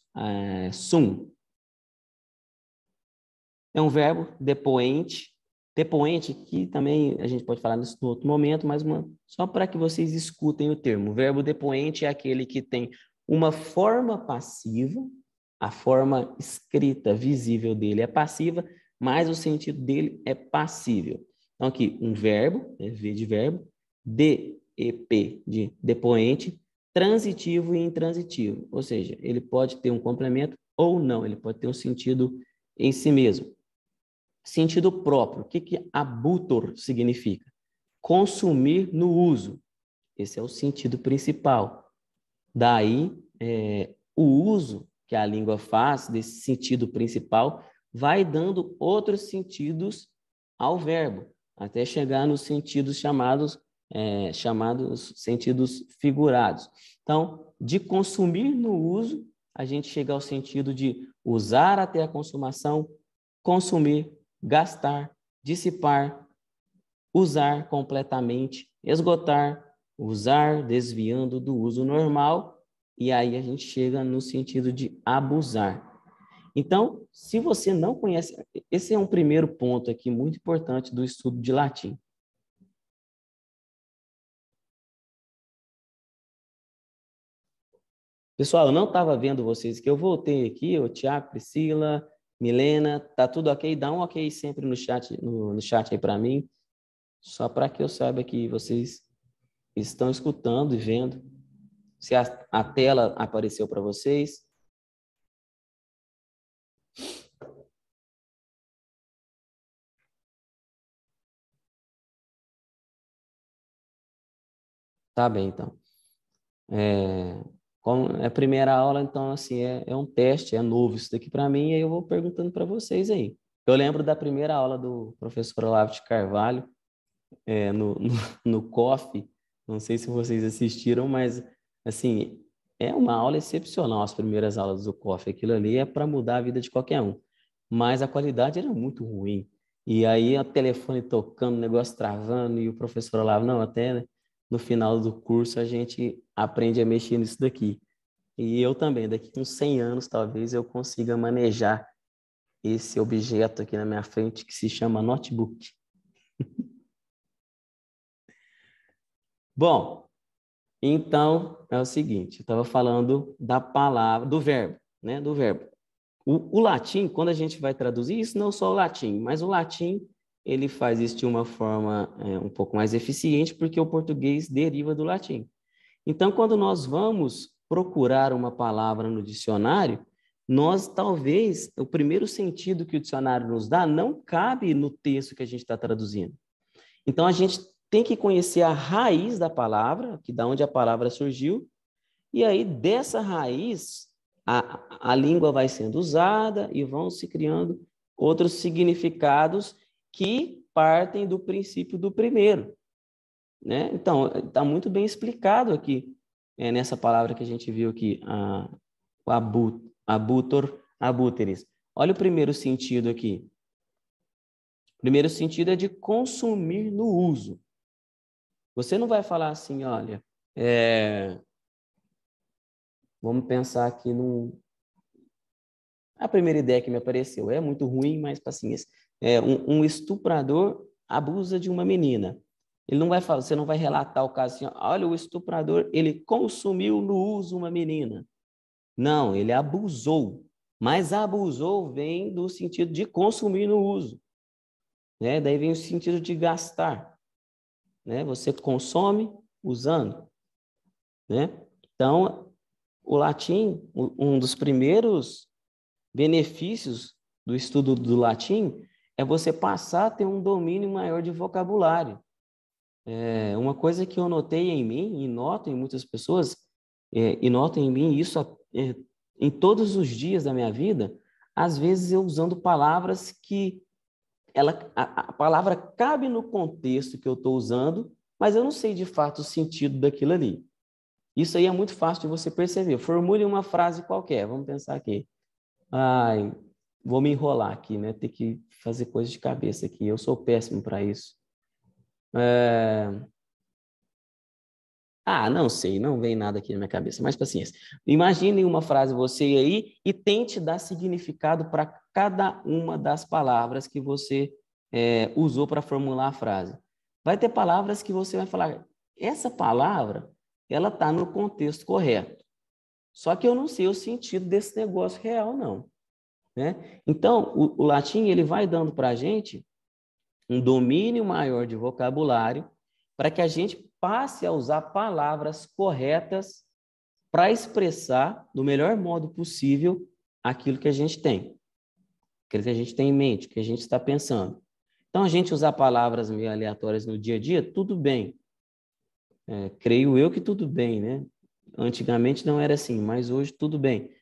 sum. É um verbo depoente. Depoente, que também a gente pode falar nisso em outro momento, mas só para que vocês escutem o termo. O verbo depoente é aquele que tem uma forma passiva, a forma escrita, visível dele é passiva, mas o sentido dele é passível. Então, aqui, um verbo, V de verbo, DEP de depoente, transitivo e intransitivo. Ou seja, ele pode ter um complemento ou não, ele pode ter um sentido em si mesmo. Sentido próprio. O que abutor significa? Consumir no uso. Esse é o sentido principal. Daí, o uso que a língua faz desse sentido principal vai dando outros sentidos ao verbo, até chegar nos sentidos chamados sentidos figurados. Então, de consumir no uso, a gente chega ao sentido de usar até a consumação, consumir, gastar, dissipar, usar completamente, esgotar, usar desviando do uso normal, e aí a gente chega no sentido de abusar. Então, se você não conhece, esse é um primeiro ponto aqui muito importante do estudo de latim. Pessoal, eu não estava vendo vocês que eu voltei aqui, o Tiago, Priscila, Milena, tá tudo ok? Dá um ok sempre no chat aí para mim, só para que eu saiba que vocês estão escutando e vendo. Se a tela apareceu para vocês. Tá bem, então. Como é a primeira aula, então, assim, é um teste, é novo isso daqui para mim, e aí eu vou perguntando para vocês aí. Eu lembro da primeira aula do professor Olavo de Carvalho, no COF, não sei se vocês assistiram, mas, assim, é uma aula excepcional, as primeiras aulas do COF. Aquilo ali é para mudar a vida de qualquer um. Mas a qualidade era muito ruim. E aí, o telefone tocando, o negócio travando, e o professor Olavo, não, até no final do curso a gente aprende a mexer nisso daqui. E eu também, daqui a uns 100 anos, talvez, eu consiga manejar esse objeto aqui na minha frente que se chama notebook. Bom, então é o seguinte, eu estava falando da palavra, do verbo, né? Do verbo. O latim, quando a gente vai traduzir, isso não só o latim, mas o latim, ele faz isso de uma forma um pouco mais eficiente, porque o português deriva do latim. Então, quando nós vamos procurar uma palavra no dicionário, nós talvez, o primeiro sentido que o dicionário nos dá não cabe no texto que a gente está traduzindo. Então, a gente tem que conhecer a raiz da palavra, que da onde a palavra surgiu, e aí dessa raiz a língua vai sendo usada e vão se criando outros significados que partem do princípio do primeiro, né? Então, está muito bem explicado aqui, nessa palavra que a gente viu aqui, o abutor, abúteres. Olha o primeiro sentido aqui. O primeiro sentido é de consumir no uso. Você não vai falar assim, olha, vamos pensar aqui a primeira ideia que me apareceu é muito ruim, mas paciência. Um estuprador abusa de uma menina. Ele não vai falar, você não vai relatar o caso assim, olha, o estuprador, ele consumiu no uso uma menina. Não, ele abusou. Mas abusou vem do sentido de consumir no uso, né? Daí vem o sentido de gastar, né? Você consome usando, né? Então, o latim, um dos primeiros benefícios do estudo do latim é você passar a ter um domínio maior de vocabulário. Uma coisa que eu notei em mim, e noto em muitas pessoas, e noto em mim isso em todos os dias da minha vida, às vezes eu usando palavras que a palavra cabe no contexto que eu estou usando, mas eu não sei de fato o sentido daquilo ali. Isso aí é muito fácil de você perceber. Formule uma frase qualquer, vamos pensar aqui. Ai, vou me enrolar aqui, né? Ter que fazer coisa de cabeça aqui. Eu sou péssimo para isso. Não sei, não vem nada aqui na minha cabeça, mas paciência. Imagine uma frase você aí e tente dar significado para cada uma das palavras que você usou para formular a frase. Vai ter palavras que você vai falar, essa palavra, ela está no contexto correto. Só que eu não sei o sentido desse negócio real, não. Né? Então, o latim ele vai dando para a gente um domínio maior de vocabulário para que a gente passe a usar palavras corretas para expressar do melhor modo possível aquilo que a gente tem, aquilo que a gente tem em mente, que a gente está pensando. Então, a gente usar palavras meio aleatórias no dia a dia, tudo bem. Creio eu que tudo bem, né? Antigamente não era assim, mas hoje tudo bem.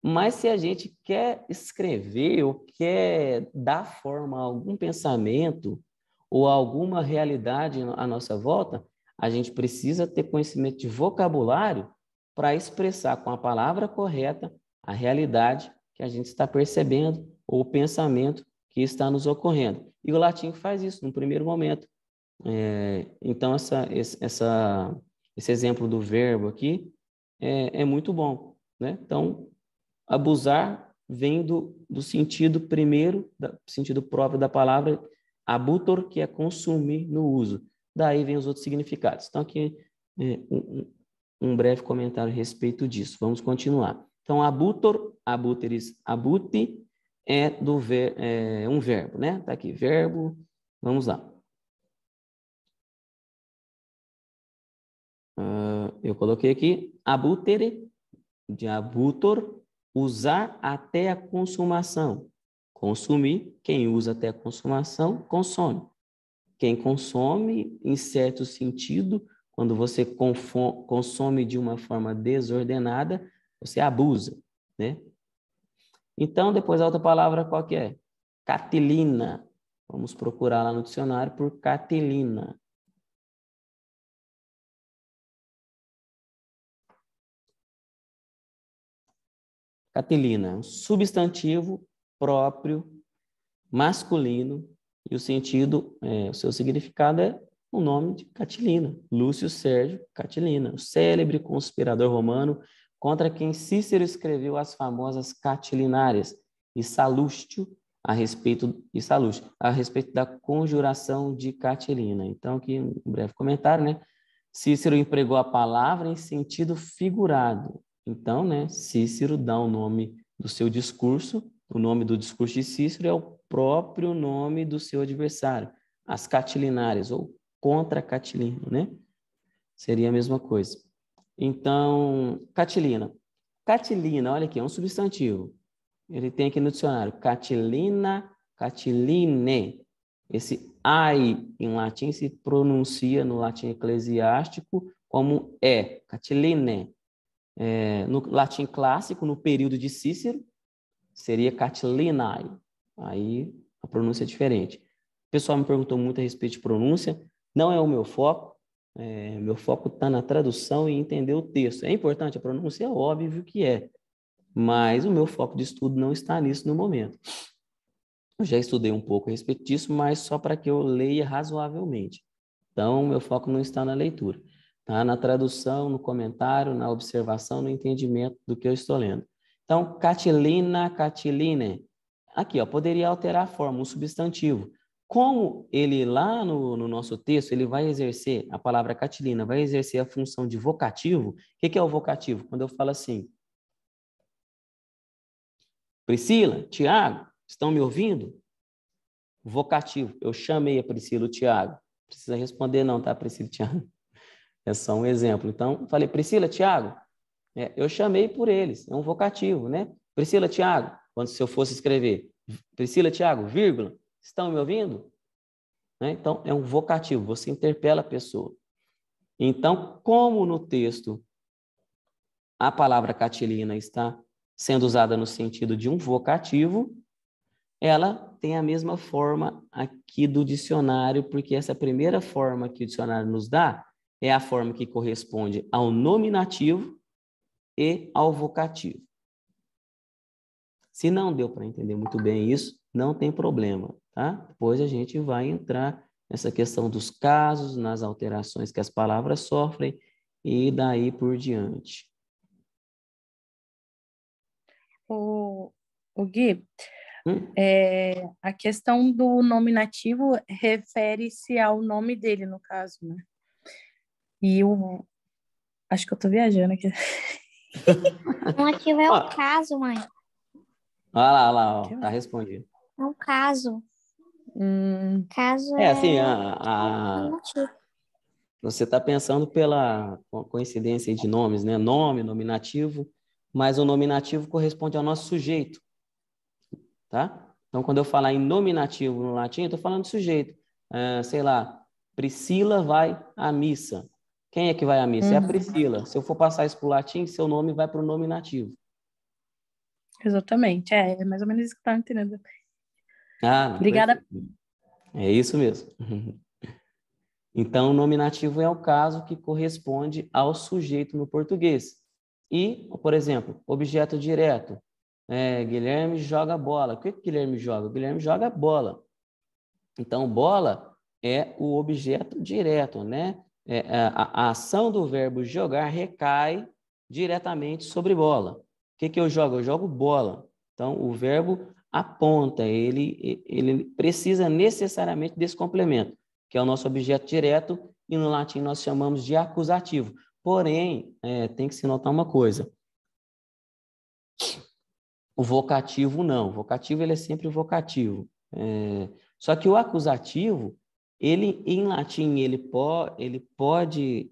Mas se a gente quer escrever ou quer dar forma a algum pensamento ou a alguma realidade à nossa volta, a gente precisa ter conhecimento de vocabulário para expressar com a palavra correta a realidade que a gente está percebendo ou o pensamento que está nos ocorrendo. E o latim faz isso no primeiro momento. Então, esse exemplo do verbo aqui é muito bom, né? Então, abusar vem do sentido primeiro, sentido próprio da palavra abutor, que é consumir no uso. Daí vem os outros significados. Então, aqui um breve comentário a respeito disso. Vamos continuar. Então, abutor, abúteres, abute é um verbo, né? Tá aqui, verbo. Vamos lá. Eu coloquei aqui abutere, de abutor, usar até a consumação. Consumir, quem usa até a consumação, consome. Quem consome, em certo sentido, quando você consome de uma forma desordenada, você abusa, né? Então, depois a outra palavra qual que é? Catilina. Vamos procurar lá no dicionário por catilina. Catilina, um substantivo próprio, masculino, e o seu significado é o nome de Catilina, Lúcio Sérgio Catilina, o célebre conspirador romano contra quem Cícero escreveu as famosas Catilinárias e Salustio a respeito da conjuração de Catilina. Então, aqui um breve comentário, né? Cícero empregou a palavra em sentido figurado. Então, né, Cícero dá o nome do seu discurso, o nome do discurso de Cícero é o próprio nome do seu adversário, as catilinárias, ou contra Catilina, né? Seria a mesma coisa. Então, Catilina. Catilina, olha aqui, é um substantivo. Ele tem aqui no dicionário, catilina, catiline. Esse ai em latim se pronuncia no latim eclesiástico como catiline. No latim clássico, no período de Cícero, seria catilinae. Aí a pronúncia é diferente. O pessoal me perguntou muito a respeito de pronúncia. Não é o meu foco. Meu foco está na tradução e entender o texto. É importante a pronúncia? É óbvio que é. Mas o meu foco de estudo não está nisso no momento. Eu já estudei um pouco a respeito disso, mas só para que eu leia razoavelmente. Então, meu foco não está na leitura. Está na tradução, no comentário, na observação, no entendimento do que eu estou lendo. Então, catilina, catiline. Aqui, ó, poderia alterar a forma, um substantivo. Como ele lá no nosso texto, ele vai exercer, a palavra catilina vai exercer a função de vocativo. O que é o vocativo? Quando eu falo assim, Priscila, Tiago, estão me ouvindo? Vocativo. Eu chamei a Priscila e o Tiago. Não precisa responder não, tá, Priscila e Tiago? É só um exemplo. Então, falei, Priscila, Tiago, eu chamei por eles. É um vocativo, né? Priscila, Tiago, quando se eu fosse escrever, Priscila, Tiago, vírgula, estão me ouvindo? Né? Então, é um vocativo. Você interpela a pessoa. Então, como no texto a palavra catilina está sendo usada no sentido de um vocativo, ela tem a mesma forma aqui do dicionário, porque essa primeira forma que o dicionário nos dá é a forma que corresponde ao nominativo e ao vocativo. Se não deu para entender muito bem isso, não tem problema, tá? Depois a gente vai entrar nessa questão dos casos, nas alterações que as palavras sofrem e daí por diante. O Gui, a questão do nominativo refere-se ao nome dele, no caso, né? E acho que eu tô viajando aqui. O nominativo é um caso, mãe. Olha lá, ó, tá respondido. É um caso. Caso Assim, nominativo. você está pensando pela coincidência de nomes, né? Nome, nominativo, mas o nominativo corresponde ao nosso sujeito, tá? Então, quando eu falar em nominativo no latim, eu estou falando de sujeito. Sei lá, Priscila vai à missa. Quem é que vai à missa? É a Priscila. Se eu for passar isso para o latim, seu nome vai para o nominativo. Exatamente, é mais ou menos isso que eu estava entendendo. Obrigada. É isso mesmo. Então, o nominativo é o caso que corresponde ao sujeito no português. E, por exemplo, objeto direto. Guilherme joga bola. O que Guilherme joga? O Guilherme joga bola. Então, bola é o objeto direto, né? A ação do verbo jogar recai diretamente sobre bola. O que eu jogo? Eu jogo bola. Então, o verbo aponta, ele precisa necessariamente desse complemento, que é o nosso objeto direto, e no latim nós chamamos de acusativo. Porém, tem que se notar uma coisa. O vocativo não. O vocativo ele é sempre vocativo. Só que o acusativo, ele em latim, ele pode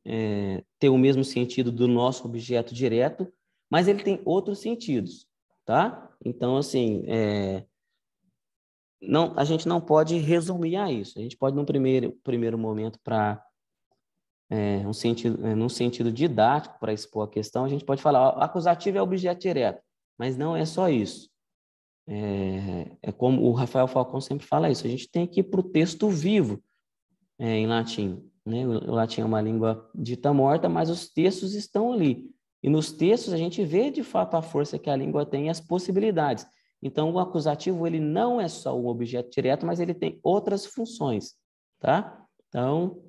ter o mesmo sentido do nosso objeto direto, mas ele tem outros sentidos, tá? Então, assim, a gente não pode resumir a isso. A gente pode, num primeiro momento, para num sentido didático, para expor a questão, a gente pode falar, acusativo é objeto direto, mas não é só isso. Como o Rafael Falcão sempre fala isso, a gente tem que ir para o texto vivo em latim. Né? O latim é uma língua dita morta, mas os textos estão ali. E nos textos a gente vê de fato a força que a língua tem e as possibilidades. Então, o acusativo ele não é só um objeto direto, mas ele tem outras funções. Tá? Então,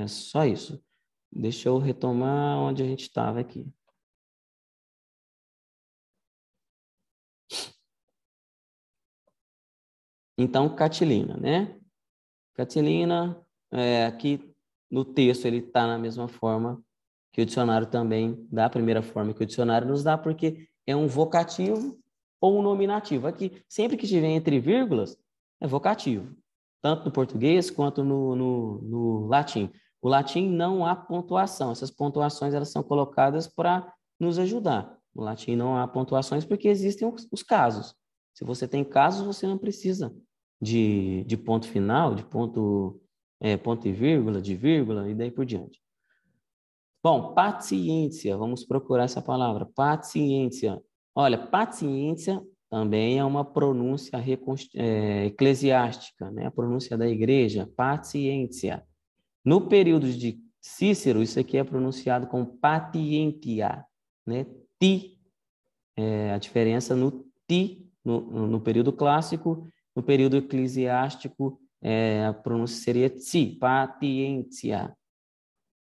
só isso. Deixa eu retomar onde a gente estava aqui. Então, Catilina, né? Catilina, aqui no texto ele está na mesma forma que o dicionário também, da primeira forma que o dicionário nos dá, porque é um vocativo ou um nominativo. Aqui, sempre que tiver entre vírgulas, é vocativo, tanto no português quanto no latim. O latim não há pontuação, essas pontuações elas são colocadas para nos ajudar. No latim não há pontuações porque existem os casos. Se você tem casos, você não precisa de ponto final, de ponto e vírgula, de vírgula e daí por diante. Bom, paciência, vamos procurar essa palavra, paciência. Olha, paciência também é uma pronúncia eclesiástica, né? A pronúncia da igreja, paciência. No período de Cícero, isso aqui é pronunciado como patientia, né? Ti, a diferença no ti, no período clássico, no período eclesiástico, a pronúncia seria ti, patientia,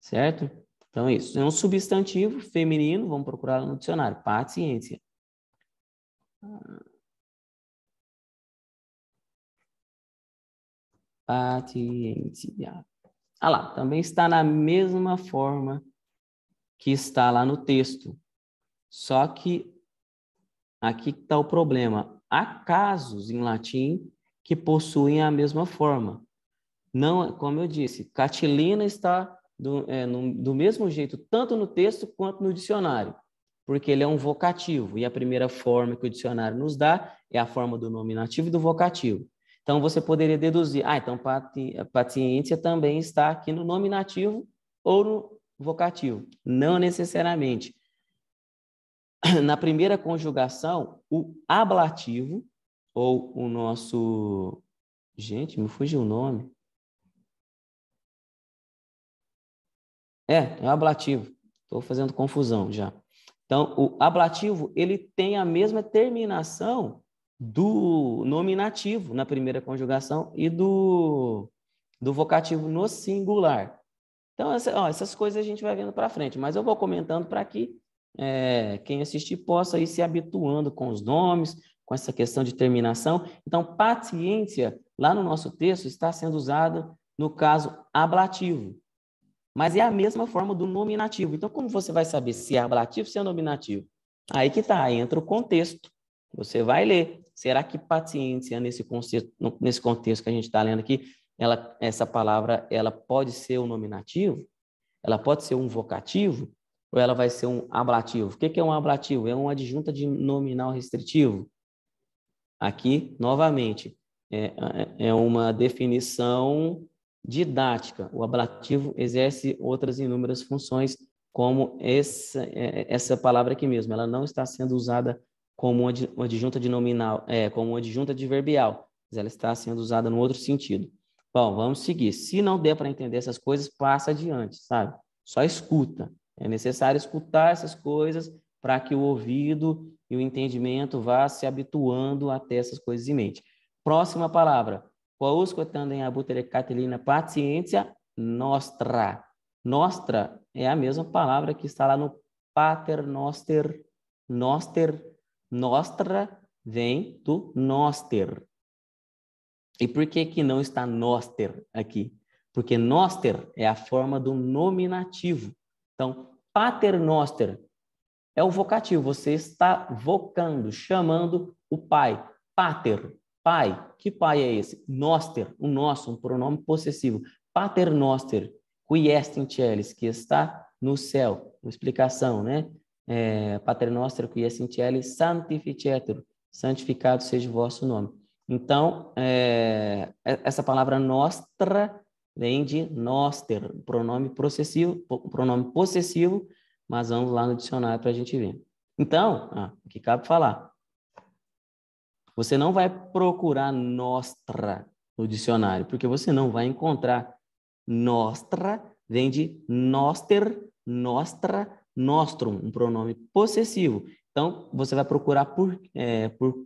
certo? Então, é isso. É um substantivo feminino, vamos procurar no dicionário, paciência. Paciência. Ah lá, também está na mesma forma que está lá no texto. Só que aqui está o problema. Há casos em latim que possuem a mesma forma. Não, como eu disse, Catilina está do mesmo jeito, tanto no texto quanto no dicionário, porque ele é um vocativo, e a primeira forma que o dicionário nos dá é a forma do nominativo e do vocativo. Então, você poderia deduzir, então paciência também está aqui no nominativo ou no vocativo. Não necessariamente. Na primeira conjugação, o ablativo, ou o nosso... Gente, me fugiu o nome. É o ablativo. Estou fazendo confusão já. Então, o ablativo, ele tem a mesma terminação do nominativo na primeira conjugação e do vocativo no singular. Então, essas coisas a gente vai vendo para frente, mas eu vou comentando para que quem assistir possa ir se habituando com os nomes, com essa questão de terminação. Então, paciência, lá no nosso texto, está sendo usado no caso ablativo. Mas é a mesma forma do nominativo. Então, como você vai saber se é ablativo ou se é nominativo? Aí que está, entra o contexto. Você vai ler. Será que paciência, nesse contexto que a gente está lendo aqui, essa palavra ela pode ser um nominativo? Ela pode ser um vocativo? Ou ela vai ser um ablativo? O que é um ablativo? É uma adjunta de nominal restritivo. Aqui, novamente, é uma definição didática. O ablativo exerce outras inúmeras funções, como essa palavra aqui mesmo. Ela não está sendo usada como uma adjunta de nominal, como uma adjunta adverbial, mas ela está sendo usada no outro sentido. Bom, vamos seguir. Se não der para entender essas coisas, passa adiante, sabe? Só escuta. É necessário escutar essas coisas para que o ouvido e o entendimento vá se habituando a ter essas coisas em mente. Próxima palavra. Quausque tandem abutere Catilina paciência nostra. Nostra é a mesma palavra que está lá no pater noster. Noster, nostra vem do noster. E por que não está noster aqui? Porque noster é a forma do nominativo. Então, pater noster é o vocativo. Você está vocando, chamando o pai. Pater, pai. Que pai é esse? Noster, o nosso, um pronome possessivo. Pater noster, qui est in celis, que está no céu. Uma explicação, né? Pater noster, qui est in celis, sanctificetur, santificado seja o vosso nome. Então, essa palavra nostra vem de noster, pronome possessivo, mas vamos lá no dicionário para a gente ver. Então, o que cabe falar? Você não vai procurar nostra no dicionário, porque você não vai encontrar. Nostra vem de noster, nostra, nostrum, um pronome possessivo. Então, você vai procurar por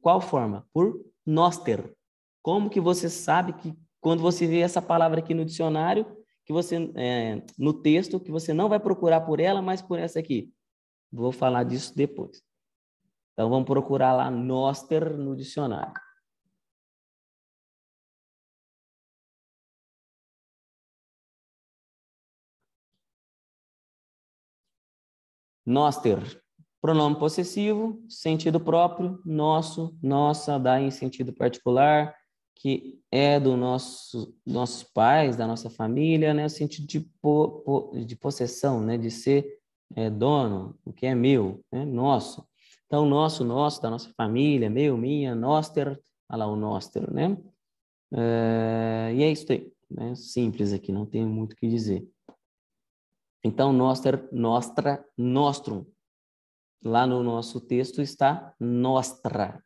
qual forma? Por noster. Como que você sabe que quando você vê essa palavra aqui no dicionário, que você no texto, que você não vai procurar por ela, mas por essa aqui? Vou falar disso depois. Então, vamos procurar lá noster no dicionário. Noster, pronome possessivo, sentido próprio, nosso, nossa, dá em sentido particular, que é do nossos pais, da nossa família, né? O sentido de possessão, né? De ser dono, o que é meu, né? Nosso. Então, nosso, da nossa família, meu, minha, noster, olha lá o noster, né? E é isso aí, né? Simples aqui, não tem muito o que dizer. Então, noster, nostra, nostrum. Lá no nosso texto está nostra.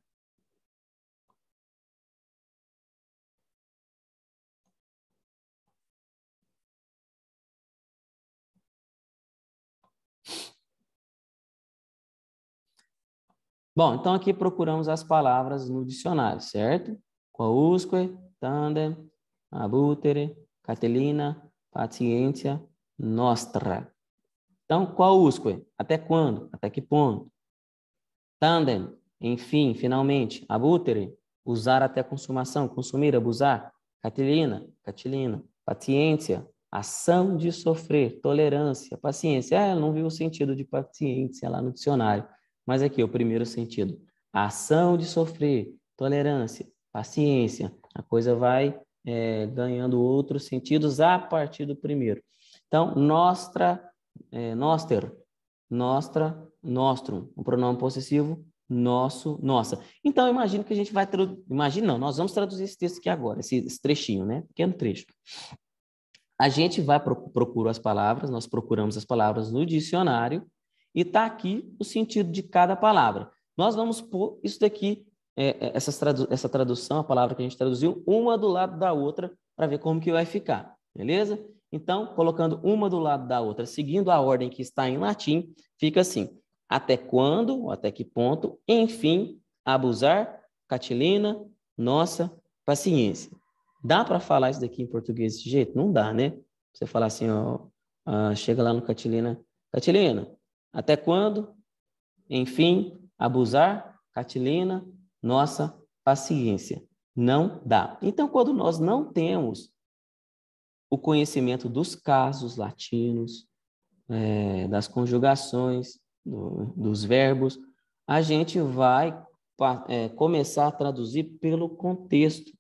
Bom, então aqui procuramos as palavras no dicionário, certo? Quausque, tandem, abutere, catelina, paciência, nostra. Então, quausque, até quando? Até que ponto? Tandem, enfim, finalmente. Abutere, usar até consumação, consumir, abusar. Catelina, catilina. Paciência, ação de sofrer. Tolerância, paciência. Não viu o sentido de paciência lá no dicionário. Mas aqui, o primeiro sentido. Ação de sofrer, tolerância, paciência. A coisa vai ganhando outros sentidos a partir do primeiro. Então, noster, nostra, nostrum. O pronome possessivo, nosso, nossa. Então, imagino que a gente vai traduzir. Imagina, não, nós vamos traduzir esse texto aqui agora, esse trechinho, né? Pequeno trecho. A gente vai procurar as palavras, nós procuramos as palavras no dicionário e está aqui o sentido de cada palavra. Nós vamos pôr isso daqui, essa tradução, a palavra que a gente traduziu, uma do lado da outra para ver como que vai ficar, beleza? Então, colocando uma do lado da outra, seguindo a ordem que está em latim, fica assim: até quando, até que ponto, enfim, abusar, catilina, nossa, paciência. Dá para falar isso daqui em português desse jeito? Não dá, né? Você falar assim, chega lá no catilina, catilina, até quando, enfim, abusar, catilina, nossa, paciência. Não dá. Então, quando nós não temos o conhecimento dos casos latinos, das conjugações, dos verbos, a gente vai começar a traduzir pelo contexto.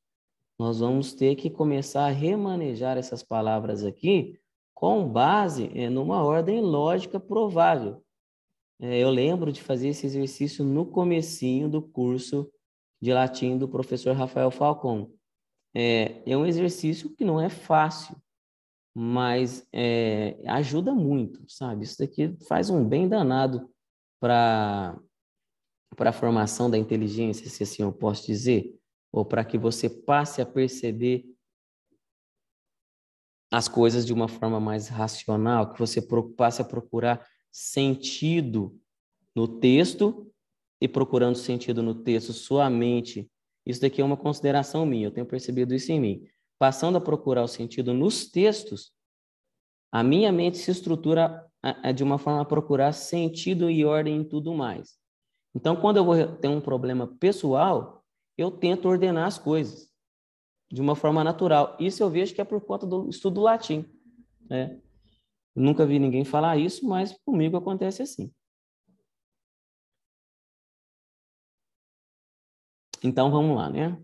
Nós vamos ter que começar a remanejar essas palavras aqui com base numa ordem lógica provável. Eu lembro de fazer esse exercício no comecinho do curso de latim do professor Rafael Falcon. É um exercício que não é fácil, mas ajuda muito, sabe? Isso daqui faz um bem danado para a formação da inteligência, se assim eu posso dizer, ou para que você passe a perceber as coisas de uma forma mais racional, que você passe a procurar sentido no texto e procurando sentido no texto, sua mente. Isso daqui é uma consideração minha, eu tenho percebido isso em mim. Passando a procurar o sentido nos textos, a minha mente se estrutura de uma forma a procurar sentido e ordem em tudo mais. Então, quando eu vou ter um problema pessoal, eu tento ordenar as coisas de uma forma natural. Isso eu vejo que é por conta do estudo latim. Nunca vi ninguém falar isso, mas comigo acontece assim. Então, vamos lá, né?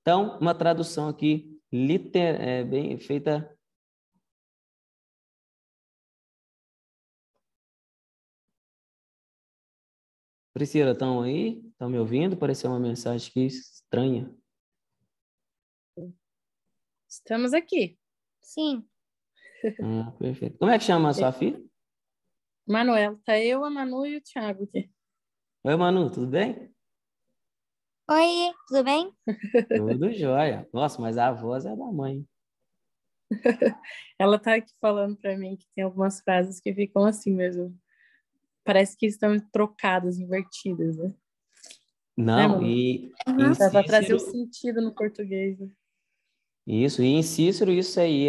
Então, uma tradução aqui bem feita. Priscila, estão aí? Estão me ouvindo? Pareceu uma mensagem aqui estranha. Estamos aqui. Sim. Perfeito. Como é que chama a sua filha? Manuel, tá eu, a Manu e o Thiago aqui. Oi, Manu, tudo bem? Oi, tudo bem? Tudo jóia. Nossa, mas a voz é da mãe. Ela tá aqui falando para mim que tem algumas frases que ficam assim mesmo. Parece que estão trocadas, invertidas, né? Não, e em Dá para trazer o Cícero... sentido no português, né? Isso, e em Cícero isso aí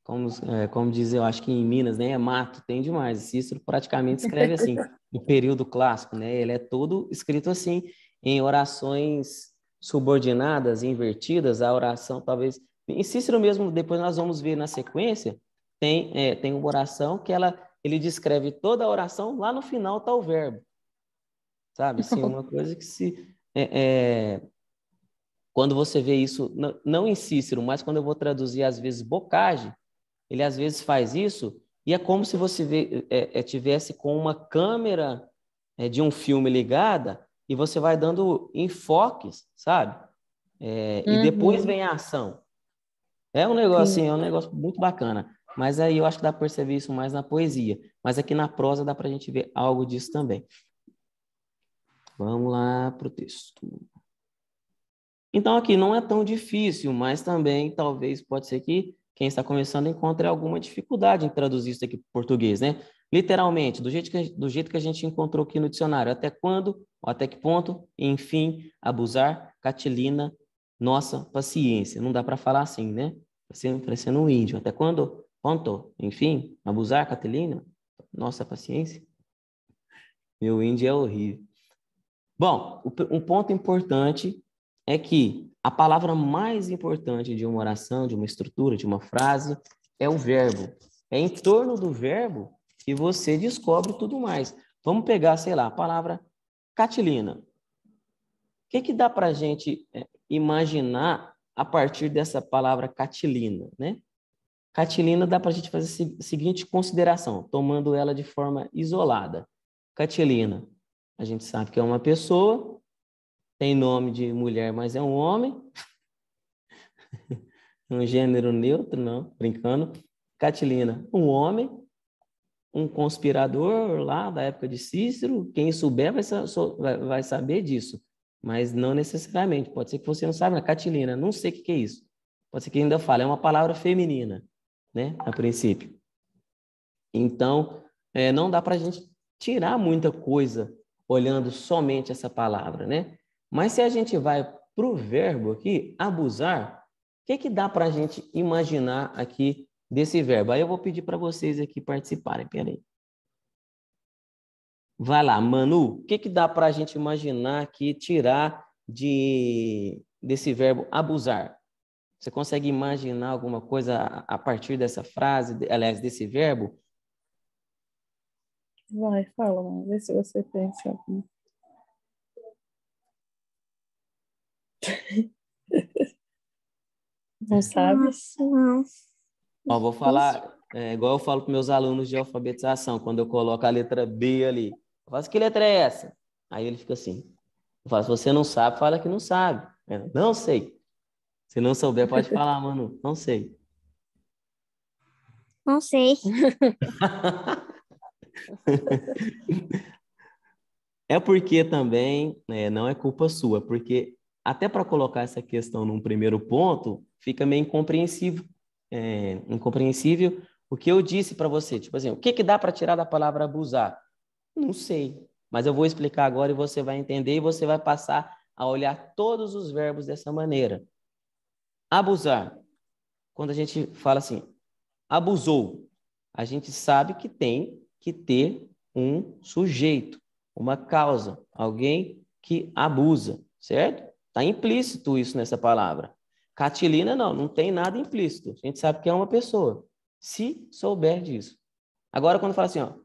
como dizer, eu acho que em Minas, né, é mato, tem demais. Cícero praticamente escreve assim, no período clássico, né? Ele é todo escrito assim, em orações subordinadas, invertidas. A oração talvez Em Cícero mesmo, depois nós vamos ver na sequência, tem uma oração que ele descreve toda a oração, lá no final está o verbo, sabe? Assim, uma coisa que quando você vê isso, não em Cícero, mas quando eu vou traduzir, às vezes, Bocage, ele às vezes faz isso, e é como se você tivesse com uma câmera de um filme ligada, e você vai dando enfoques, sabe? E depois vem a ação. É um negócio, assim, é um negócio muito bacana. Mas aí eu acho que dá para perceber isso mais na poesia. Mas aqui na prosa dá para a gente ver algo disso também. Vamos lá para o texto. Então, aqui não é tão difícil, mas também talvez pode ser que quem está começando encontre alguma dificuldade em traduzir isso aqui para o português, né? Literalmente, do jeito que a gente encontrou aqui no dicionário. Até quando, ou até que ponto, enfim, abusar, Catilina, nossa paciência. Não dá para falar assim, né? Parecendo um índio. Até quando, ponto, enfim, abusar, Catilina, nossa paciência. Meu índio é horrível. Bom, um ponto importante é que a palavra mais importante de uma oração, de uma estrutura, de uma frase, é o verbo. É em torno do verbo que você descobre tudo mais. Vamos pegar, sei lá, a palavra Catilina. O que dá para a gente imaginar a partir dessa palavra Catilina, né? Catilina dá para a gente fazer a seguinte consideração, tomando ela de forma isolada. Catilina, a gente sabe que é uma pessoa, tem nome de mulher, mas é um homem. Um gênero neutro, não, brincando. Catilina, um homem, um conspirador lá da época de Cícero. Quem souber vai saber disso, mas não necessariamente. Pode ser que você não saiba, Catilina, não sei o que é isso. Pode ser que ainda fale, é uma palavra feminina, né, a princípio. Então, não dá para a gente tirar muita coisa olhando somente essa palavra, né? Mas se a gente vai para o verbo aqui, abusar, o que dá para a gente imaginar aqui desse verbo? Aí eu vou pedir para vocês aqui participarem, peraí. Vai lá, Manu, o que dá para a gente imaginar aqui, tirar desse verbo abusar? Você consegue imaginar alguma coisa a partir dessa frase, aliás, desse verbo? Vai, fala, vamos ver se você pensa. Não sabe? Nossa, não. Ó, vou falar, igual eu falo para meus alunos de alfabetização, quando eu coloco a letra B ali. Eu falo, que letra é essa? Aí ele fica assim. Eu falo, se você não sabe, fala que não sabe. Eu, não sei. Se não souber, pode falar, mano. Não sei. Não sei. É porque também não é culpa sua, porque até para colocar essa questão num primeiro ponto, fica meio incompreensível o que eu disse para você. Tipo assim, o que dá para tirar da palavra abusar? Não sei, mas eu vou explicar agora e você vai entender e você vai passar a olhar todos os verbos dessa maneira. Abusar. Quando a gente fala assim, abusou, a gente sabe que tem que ter um sujeito, uma causa, alguém que abusa, certo? Está implícito isso nessa palavra. Catilina, não tem nada implícito. A gente sabe que é uma pessoa, se souber disso. Agora, quando fala assim, ó,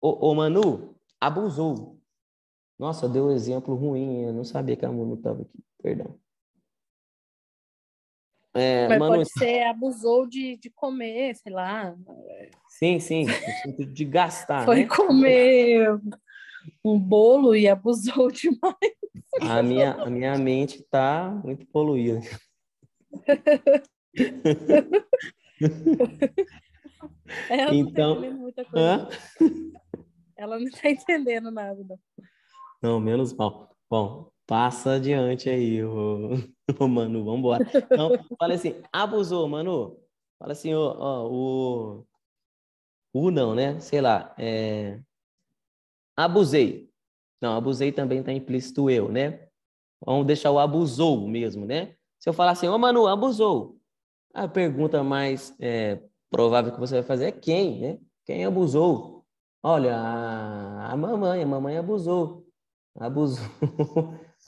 o Manu abusou. Nossa, deu um exemplo ruim, eu não sabia que a Manu estava aqui, perdão. Mas Manu, pode ser abusou de comer, sei lá. sim, no sentido de gastar, Foi né? comer um bolo e abusou demais. A minha mente está muito poluída. Ela não tá Então, entendendo muita coisa. hã? Ela não tá entendendo nada, não. Não, menos mal. Bom, passa adiante aí, ô Manu, vamos embora. Então, fala assim, abusou, Manu. Fala assim, o não, né? Sei lá, abusei. Não, abusei também está implícito eu, né? Vamos deixar o abusou mesmo, né? Se eu falar assim, ô Manu, abusou. A pergunta mais provável que você vai fazer é quem, né? Quem abusou? Olha, a mamãe abusou. Abusou,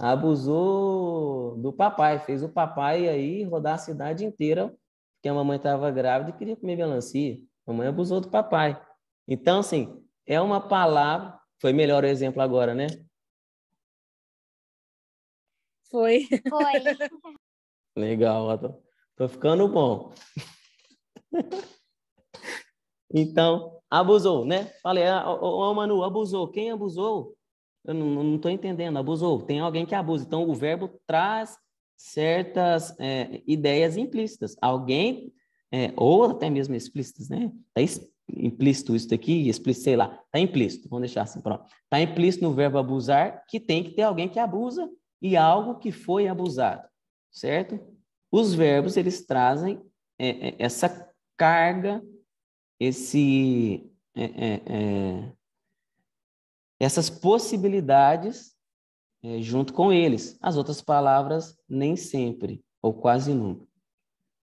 abusou do papai, fez o papai aí rodar a cidade inteira, porque a mamãe estava grávida e queria comer melancia. A mamãe abusou do papai. Então, assim, é uma palavra. Foi melhor o exemplo agora, né? Foi. Foi. Legal, ó, tô ficando bom. Então, abusou, né? Falei, Manu, abusou. Quem abusou? Eu não estou entendendo. Abusou. Tem alguém que abusa. Então, o verbo traz certas ideias implícitas. Alguém, ou até mesmo explícitas, né? Está implícito isso daqui, explícito, sei lá. Está implícito, vamos deixar assim, pronto. Está implícito no verbo abusar que tem que ter alguém que abusa e algo que foi abusado, certo? Os verbos, eles trazem essa carga, essas possibilidades junto com eles. As outras palavras, nem sempre, ou quase nunca.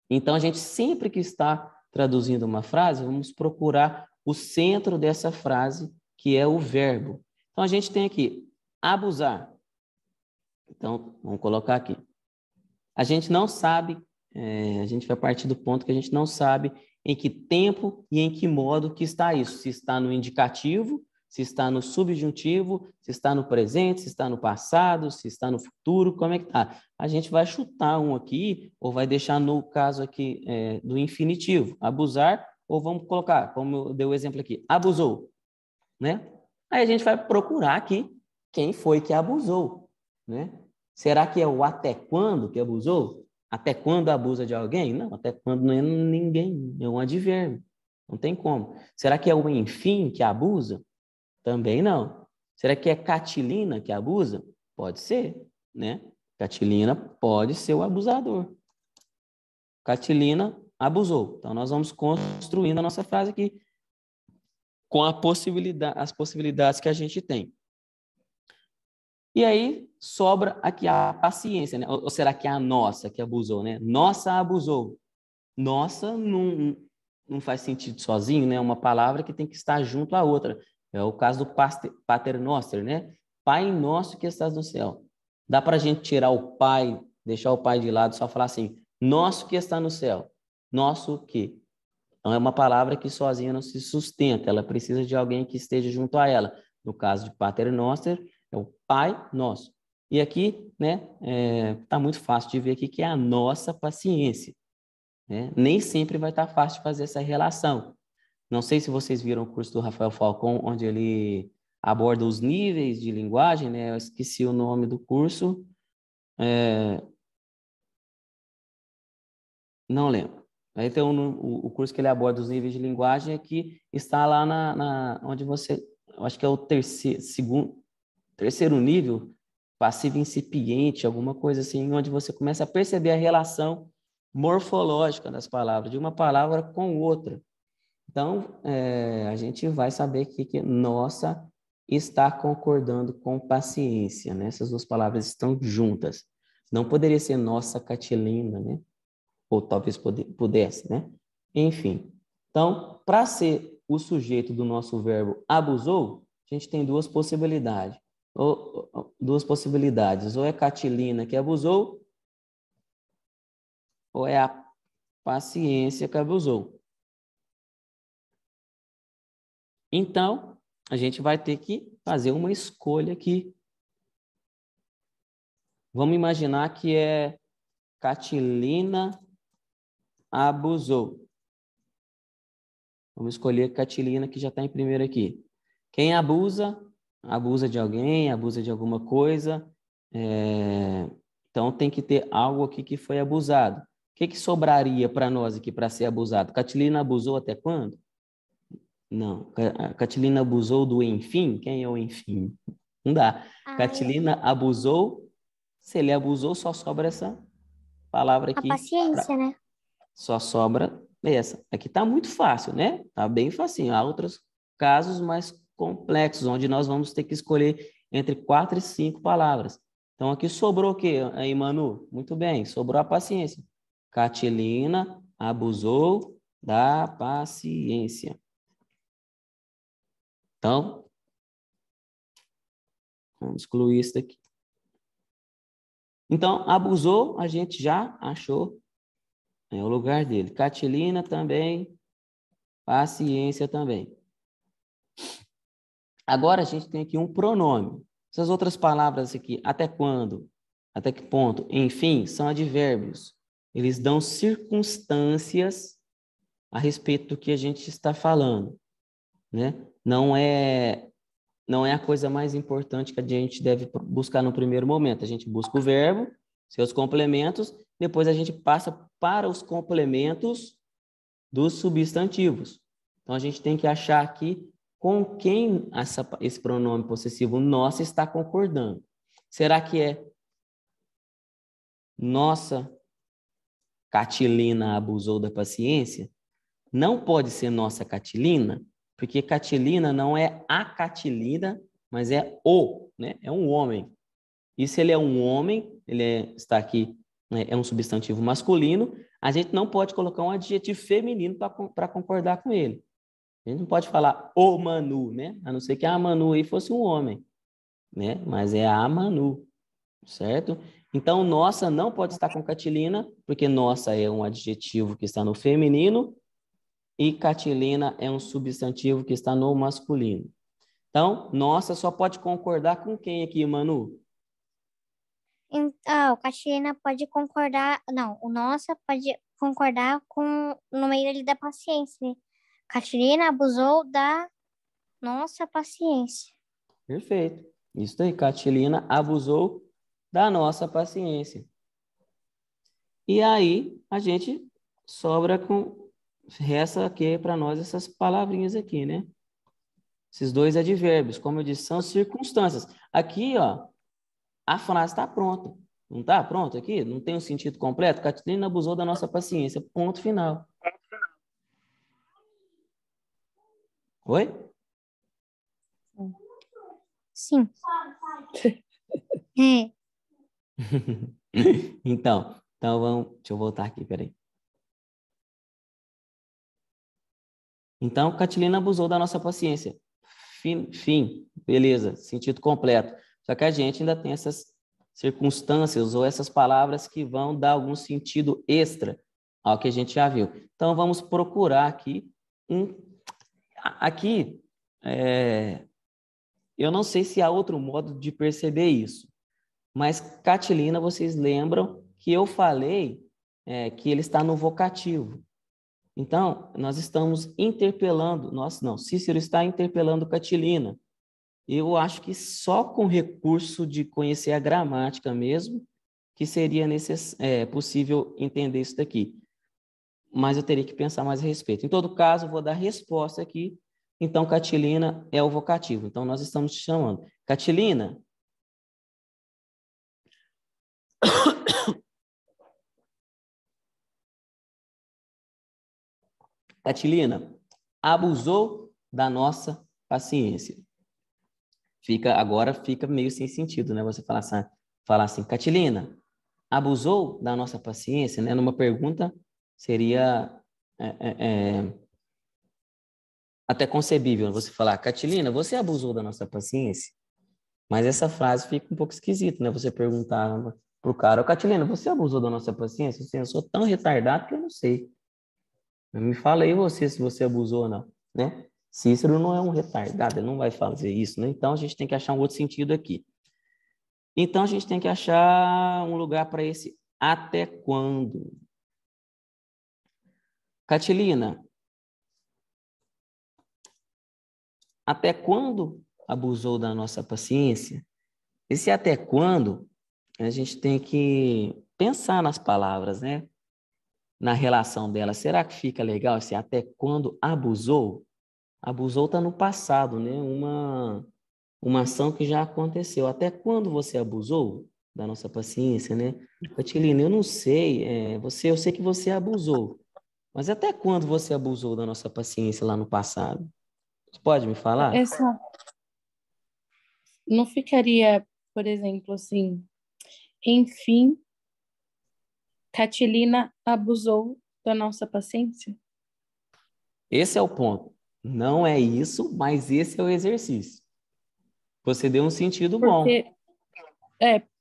Então, a gente sempre que está traduzindo uma frase, vamos procurar o centro dessa frase, que é o verbo. Então, a gente tem aqui, abusar. Então, vamos colocar aqui. A gente não sabe, a gente vai partir do ponto que a gente não sabe em que tempo e em que modo que está isso. Se está no indicativo, se está no subjuntivo, se está no presente, se está no passado, se está no futuro, como é que está? A gente vai chutar um aqui, ou vai deixar no caso aqui do infinitivo, abusar, ou vamos colocar, como eu dei o exemplo aqui, abusou, né? Aí a gente vai procurar aqui quem foi que abusou, né? Será que é o até quando que abusou? Até quando abusa de alguém? Não, até quando não é ninguém, é um advérbio. Não tem como. Será que é o enfim que abusa? Também não. Será que é Catilina que abusa? Pode ser, né? Catilina pode ser o abusador. Catilina abusou. Então, nós vamos construindo a nossa frase aqui com as possibilidades que a gente tem. E aí sobra aqui a paciência, né? Ou será que é a nossa que abusou, né? Nossa abusou. Nossa não faz sentido sozinho, né? É uma palavra que tem que estar junto à outra. É o caso do Pater Noster, né? Pai nosso que estás no céu. Dá para a gente tirar o pai, deixar o pai de lado, só falar assim, nosso que está no céu. Nosso que. Então, é uma palavra que sozinha não se sustenta. Ela precisa de alguém que esteja junto a ela. No caso de Pater Noster, é o Pai Nosso. E aqui, né, tá muito fácil de ver aqui que é a nossa paciência, né? Nem sempre vai estar fácil de fazer essa relação. Não sei se vocês viram o curso do Rafael Falcon, onde ele aborda os níveis de linguagem, né? Eu esqueci o nome do curso, não lembro. Aí tem o curso que ele aborda os níveis de linguagem aqui, está lá onde você, eu acho que é o terceiro nível, passivo incipiente, alguma coisa assim, onde você começa a perceber a relação morfológica das palavras, de uma palavra com outra. Então, a gente vai saber que nossa está concordando com paciência, né? Essas duas palavras estão juntas. Não poderia ser nossa Catilina, né? Ou talvez pudesse, né? Enfim. Então, para ser o sujeito do nosso verbo abusou, a gente tem duas possibilidades. Ou é Catilina que abusou, ou é a paciência que abusou. Então, a gente vai ter que fazer uma escolha aqui. Vamos imaginar que é Catilina abusou. Vamos escolher Catilina, que já está em primeiro aqui. Quem abusa, abusa de alguém, abusa de alguma coisa. Então, tem que ter algo aqui que foi abusado. O que sobraria para nós aqui para ser abusado? Catilina abusou até quando? Não. Catilina abusou do enfim? Quem é o enfim? Não dá. Catilina abusou. Se ele abusou, só sobra essa palavra aqui. A paciência, né? Só sobra essa. Aqui está muito fácil, né? Está bem facinho. Há outros casos mais complexos, onde nós vamos ter que escolher entre 4 e 5 palavras. Então, aqui sobrou o quê, aí, Manu? Muito bem, sobrou a paciência. Catilina abusou da paciência. Então, vamos excluir isso daqui. Então, abusou, a gente já achou o lugar dele. Catilina também, paciência também. Agora a gente tem aqui um pronome. Essas outras palavras aqui, até quando, até que ponto, enfim, são advérbios. Eles dão circunstâncias a respeito do que a gente está falando, né? Não é a coisa mais importante que a gente deve buscar no primeiro momento. A gente busca o verbo, seus complementos, depois a gente passa para os complementos dos substantivos. Então, a gente tem que achar aqui com quem esse pronome possessivo nossa está concordando. Será que é nossa Catilina abusou da paciência? Não pode ser nossa Catilina, porque Catilina não é a Catilina, mas é o, né? É um homem. E se ele é um homem, está aqui, né, é um substantivo masculino, a gente não pode colocar um adjetivo feminino para concordar com ele. A gente não pode falar o Manu, né? A não ser que a Manu aí fosse um homem, né? Mas é a Manu, certo? Então, nossa não pode estar com Catilina, porque nossa é um adjetivo que está no feminino e Catilina é um substantivo que está no masculino. Então, nossa só pode concordar com quem aqui, Manu? Então, Catilina pode concordar. Não, o nossa pode concordar com no meio ali da paciência. Catilina abusou da nossa paciência. Perfeito. Isso aí, Catilina abusou da nossa paciência. E aí, a gente resta aqui para nós essas palavrinhas aqui, né? Esses dois advérbios, como eu disse, são circunstâncias. Aqui, ó, a frase está pronta. Não está pronto aqui? Não tem um sentido completo? Catilina abusou da nossa paciência. Ponto final. Oi? Sim. É. Então vamos, deixa eu voltar aqui, peraí. Então, Catilina abusou da nossa paciência. Fim, beleza, sentido completo. Só que a gente ainda tem essas circunstâncias ou essas palavras que vão dar algum sentido extra ao que a gente já viu. Então, vamos procurar aqui Aqui, eu não sei se há outro modo de perceber isso, mas Catilina, vocês lembram que eu falei que ele está no vocativo. Então, nós estamos interpelando, Cícero está interpelando Catilina. Eu acho que só com recurso de conhecer a gramática mesmo que seria possível entender isso daqui. Mas eu teria que pensar mais a respeito. Em todo caso, eu vou dar resposta aqui. Então, Catilina é o vocativo. Então, nós estamos te chamando. Catilina. Catilina abusou da nossa paciência. Agora fica meio sem sentido, né? Você falar assim, Catilina, abusou da nossa paciência, né? Numa pergunta seria até concebível você falar, Catilina, você abusou da nossa paciência? Mas essa frase fica um pouco esquisita, né? Você perguntar pro cara, Catilina, você abusou da nossa paciência? Assim, eu sou tão retardado que eu não sei. Me fala aí você se você abusou ou não, né? Cícero não é um retardado, ele não vai fazer isso, né? Então, a gente tem que achar um outro sentido aqui. Então, a gente tem que achar um lugar para esse até quando. Catilina, até quando abusou da nossa paciência? Esse até quando, a gente tem que pensar nas palavras, né? Na relação delas. Será que fica legal esse até quando abusou? Abusou está no passado, né? Uma ação que já aconteceu. Até quando você abusou da nossa paciência, né? Catilina, eu não sei, eu sei que você abusou, mas até quando você abusou da nossa paciência lá no passado? Você pode me falar? Essa não ficaria, por exemplo, assim, enfim, Catilina abusou da nossa paciência? Esse é o ponto. Não é isso, mas esse é o exercício. Você deu um sentido bom.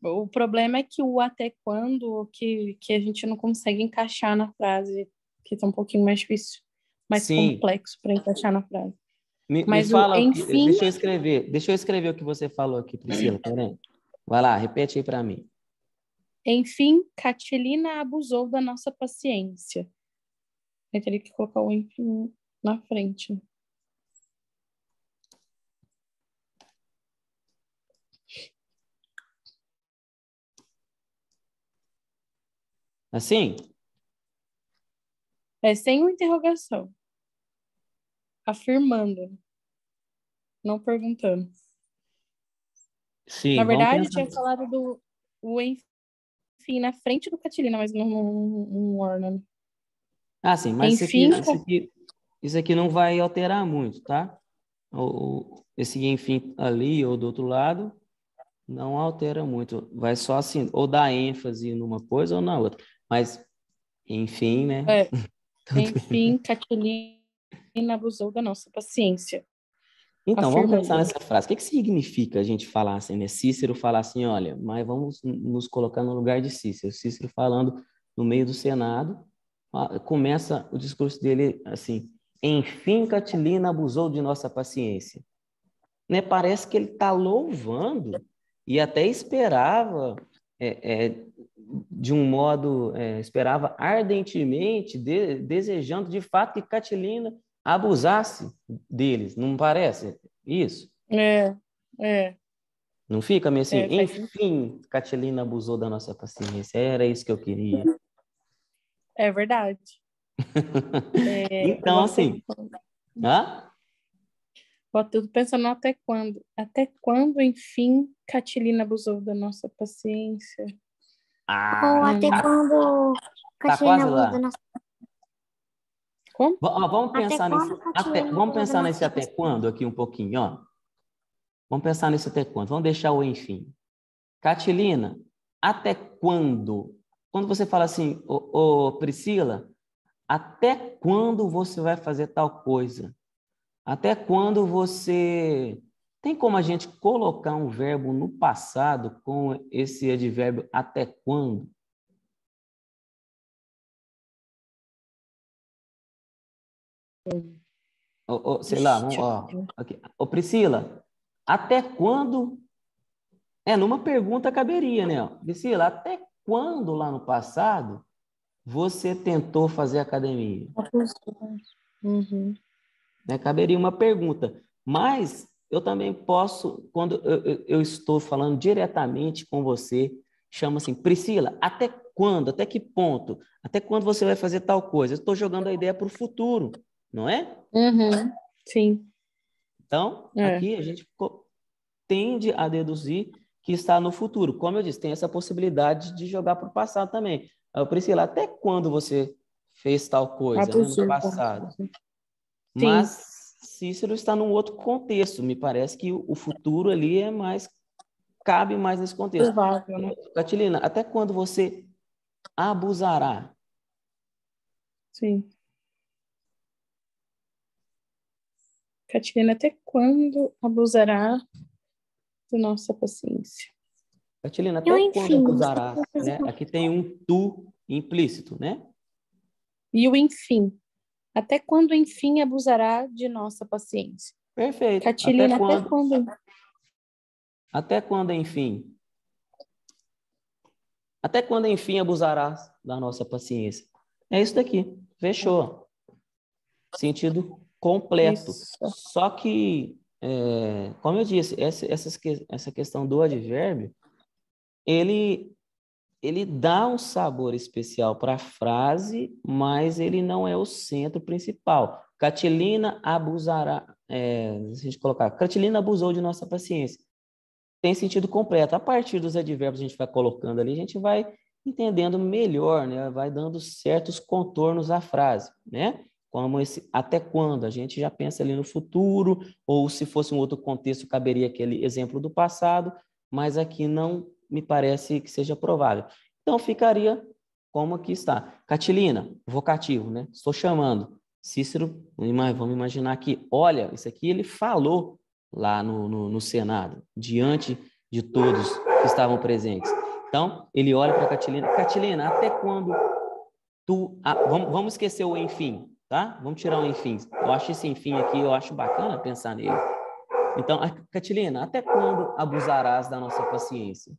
O problema é que o até quando que a gente não consegue encaixar na frase, que tá um pouquinho mais difícil, mais Sim. complexo para encaixar na frase. Me Mas o fala, enfim, deixa eu escrever o que você falou aqui, Priscila, peraí. Vai lá, repete aí para mim. enfim, Catilina abusou da nossa paciência. Eu teria que colocar o enfim na frente. Assim? Sem uma interrogação. Afirmando, não perguntando. Na Sim, vamos verdade, eu pensar. tinha falado o enfim na frente do Catilina, mas não orna. Ah, sim, mas Enfim, isso aqui não vai alterar muito, tá? Esse enfim ali ou do outro lado não altera muito. Vai só assim, ou dar ênfase numa coisa ou na outra. Mas, enfim, né? enfim, Catilina abusou da nossa paciência. Então, vamos pensar Afirmando. nessa frase. O que significa a gente falar assim, né? Cícero falar assim, olha, mas vamos nos colocar no lugar de Cícero. Cícero falando no meio do Senado, começa o discurso dele assim, enfim, Catilina abusou de nossa paciência. Né? Parece que ele está louvando e até esperava, de um modo, esperava ardentemente, desejando de fato que Catilina abusasse deles, não parece isso? É, Não fica meio assim, faz sentido. enfim, Catilina abusou da nossa paciência, era isso que eu queria. É verdade. Então, assim, Vou tudo pensando até quando. Até quando, enfim, Catilina abusou da nossa paciência? Ou até quando tá Catilina quase abusou da lá. nossa... Vamos pensar quando nesse, Catilina vamos abusou da pensar nossa nesse até paciência? quando aqui um pouquinho, ó. Vamos pensar nesse até quando. Vamos deixar o enfim. Catilina, até quando? Quando você fala assim, Priscila, até quando você vai fazer tal coisa? Até quando você... Tem como a gente colocar um verbo no passado com esse advérbio até quando? Sei lá, vamos, aqui. Priscila, até quando... numa pergunta caberia, né? Priscila, até quando lá no passado você tentou fazer academia? Uhum. Né? Caberia uma pergunta. Mas eu também posso, quando eu estou falando diretamente com você, chamo assim, Priscila, até quando? Até que ponto? Até quando você vai fazer tal coisa? Eu estou jogando a ideia para o futuro, não é? Uhum. Sim. Então, aqui a gente tende a deduzir que está no futuro. Como eu disse, tem essa possibilidade de jogar para o passado também. Priscila, até quando você fez tal coisa, né, no passado? Sim. Mas Cícero está num outro contexto. Me parece que o futuro ali é mais, cabe mais nesse contexto. Provável, né? Catilina, até quando você abusará? Sim. Catilina, até quando abusará da nossa paciência? Catilina, até quando Enfim. abusarás? Né? Aqui tem um tu implícito, né? E o enfim. Até quando, enfim, abusará de nossa paciência? Perfeito. Catilina, até quando? Até quando, enfim? Até quando, enfim, abusarás da nossa paciência? É isso daqui. Fechou. Sentido completo. Isso. Só que, como eu disse, essa questão do advérbio, ele dá um sabor especial para a frase, mas ele não é o centro principal. Catilina abusará, se a gente colocar, Catilina abusou de nossa paciência. Tem sentido completo. A partir dos advérbios que a gente vai colocando ali, a gente vai entendendo melhor, né? Vai dando certos contornos à frase, né? Como esse até quando, a gente já pensa ali no futuro, ou se fosse um outro contexto, caberia aquele exemplo do passado, mas aqui não me parece que seja provável. Então, ficaria como aqui está. Catilina, vocativo, né? Estou chamando. Cícero, vamos imaginar que, olha, isso aqui ele falou lá no Senado, diante de todos que estavam presentes. Então, ele olha para Catilina. Catilina, até quando vamos esquecer o enfim, tá? Vamos tirar o enfim. Eu acho esse enfim aqui, eu acho bacana pensar nele. Então, Catilina, até quando abusarás da nossa paciência?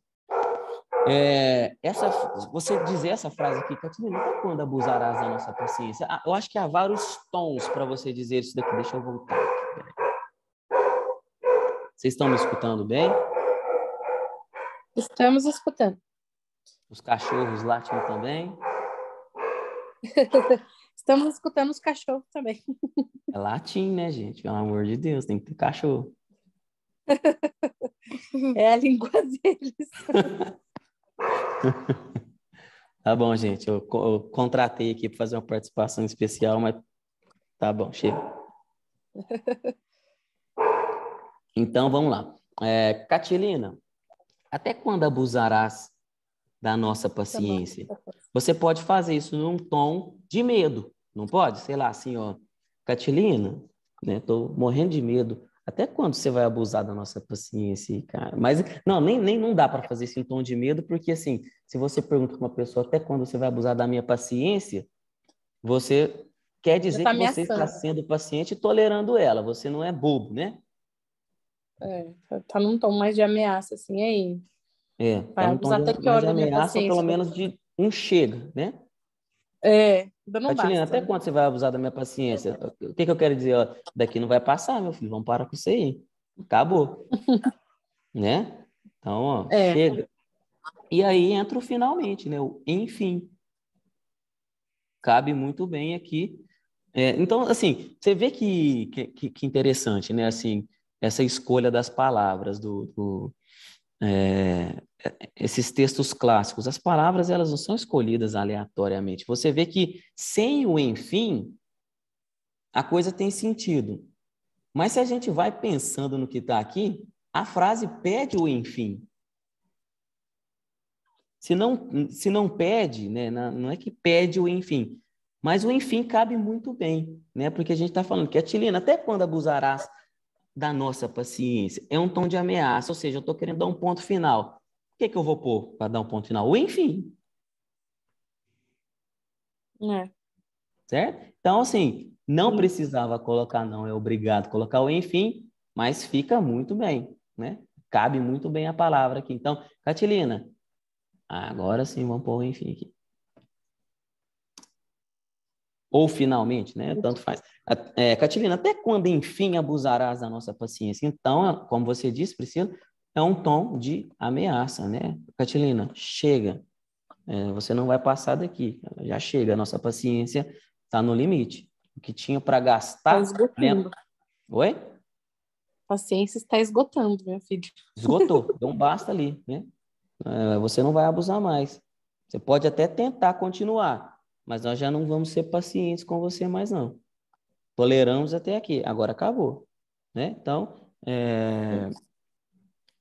Você dizer essa frase aqui, Catilina, até quando abusarás da nossa paciência? Eu acho que há vários tons para você dizer isso daqui. Deixa eu voltar aqui. Vocês estão me escutando bem? Estamos escutando. Os cachorros latem também? Estamos escutando os cachorros também. É latim, né, gente? Pelo amor de Deus, tem que ter cachorro. É a língua deles. Tá bom, gente. Eu contratei aqui para fazer uma participação especial, mas tá bom, chega. Então, vamos lá. Catilina, até quando abusarás da nossa paciência? Você pode fazer isso num tom de medo, não pode? Sei lá, assim, ó, Catilina, né? Tô morrendo de medo. Até quando você vai abusar da nossa paciência, cara? Mas não dá para fazer isso em tom de medo, porque assim, se você pergunta para uma pessoa até quando você vai abusar da minha paciência, você quer dizer que você está sendo paciente e tolerando ela. Você não é bobo, né? Tá num tom mais de ameaça, assim, aí. Tá num tom mais de ameaça, ou pelo menos de um chega, né? Não Catilina, basta. até quando você vai abusar da minha paciência? O que eu quero dizer? Ó, daqui não vai passar, meu filho. Vamos parar com isso aí. Acabou. Né? Então, ó, chega. E aí entra o finalmente, né? O enfim. Cabe muito bem aqui. Então, assim, você vê que interessante, né? Assim, essa escolha das palavras esses textos clássicos. As palavras, elas não são escolhidas aleatoriamente. Você vê que sem o enfim, a coisa tem sentido. Mas se a gente vai pensando no que está aqui, a frase pede o enfim. Se não pede, né, não é que pede o enfim, mas o enfim cabe muito bem, né? Porque a gente está falando que Catilina, até quando abusarás da nossa paciência? É um tom de ameaça, ou seja, eu estou querendo dar um ponto final. O que eu vou pôr para dar um ponto final? O enfim. Certo? Então, assim, não precisava colocar não é obrigado colocar o enfim, mas fica muito bem, né? Cabe muito bem a palavra aqui. Então, Catilina, agora sim vamos pôr o enfim aqui. Ou finalmente, né? Tanto faz. Catilina, até quando enfim abusarás da nossa paciência? Então, como você disse, Priscila, é um tom de ameaça, né? Catilina, chega. Você não vai passar daqui. Já chega. A nossa paciência está no limite. O que tinha para gastar... Está esgotando. Oi? A paciência está esgotando, meu filho. Esgotou. Então basta ali, né? Você não vai abusar mais. Você pode até tentar continuar, mas nós já não vamos ser pacientes com você mais, não. Toleramos até aqui. Agora acabou, né? Então,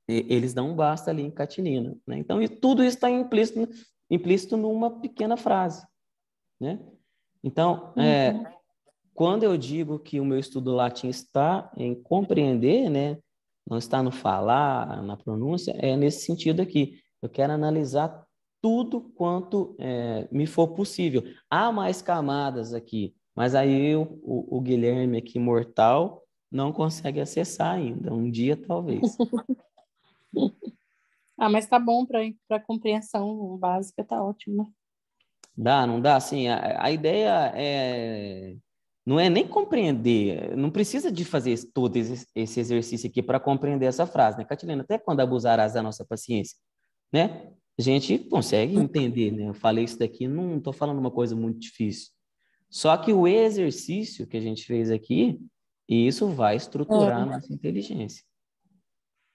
eles dão um basta ali em Catilina, né? Então, tudo isso está implícito numa pequena frase, né? Então, quando eu digo que o meu estudo latim está em compreender, né? Não está no falar, na pronúncia, é nesse sentido aqui. Eu quero analisar tudo quanto me for possível. Há mais camadas aqui, mas aí o Guilherme aqui, mortal, não consegue acessar ainda. Um dia, talvez. Mas tá bom para compreensão básica, tá ótimo, né? Não dá? Assim, a ideia não é nem compreender, não precisa de fazer todo esse exercício aqui para compreender essa frase, né? Catilina, até quando abusarás da nossa paciência, né? A gente consegue entender, né? Eu falei isso daqui, não estou falando uma coisa muito difícil. Só que o exercício que a gente fez aqui, isso vai estruturar a nossa inteligência.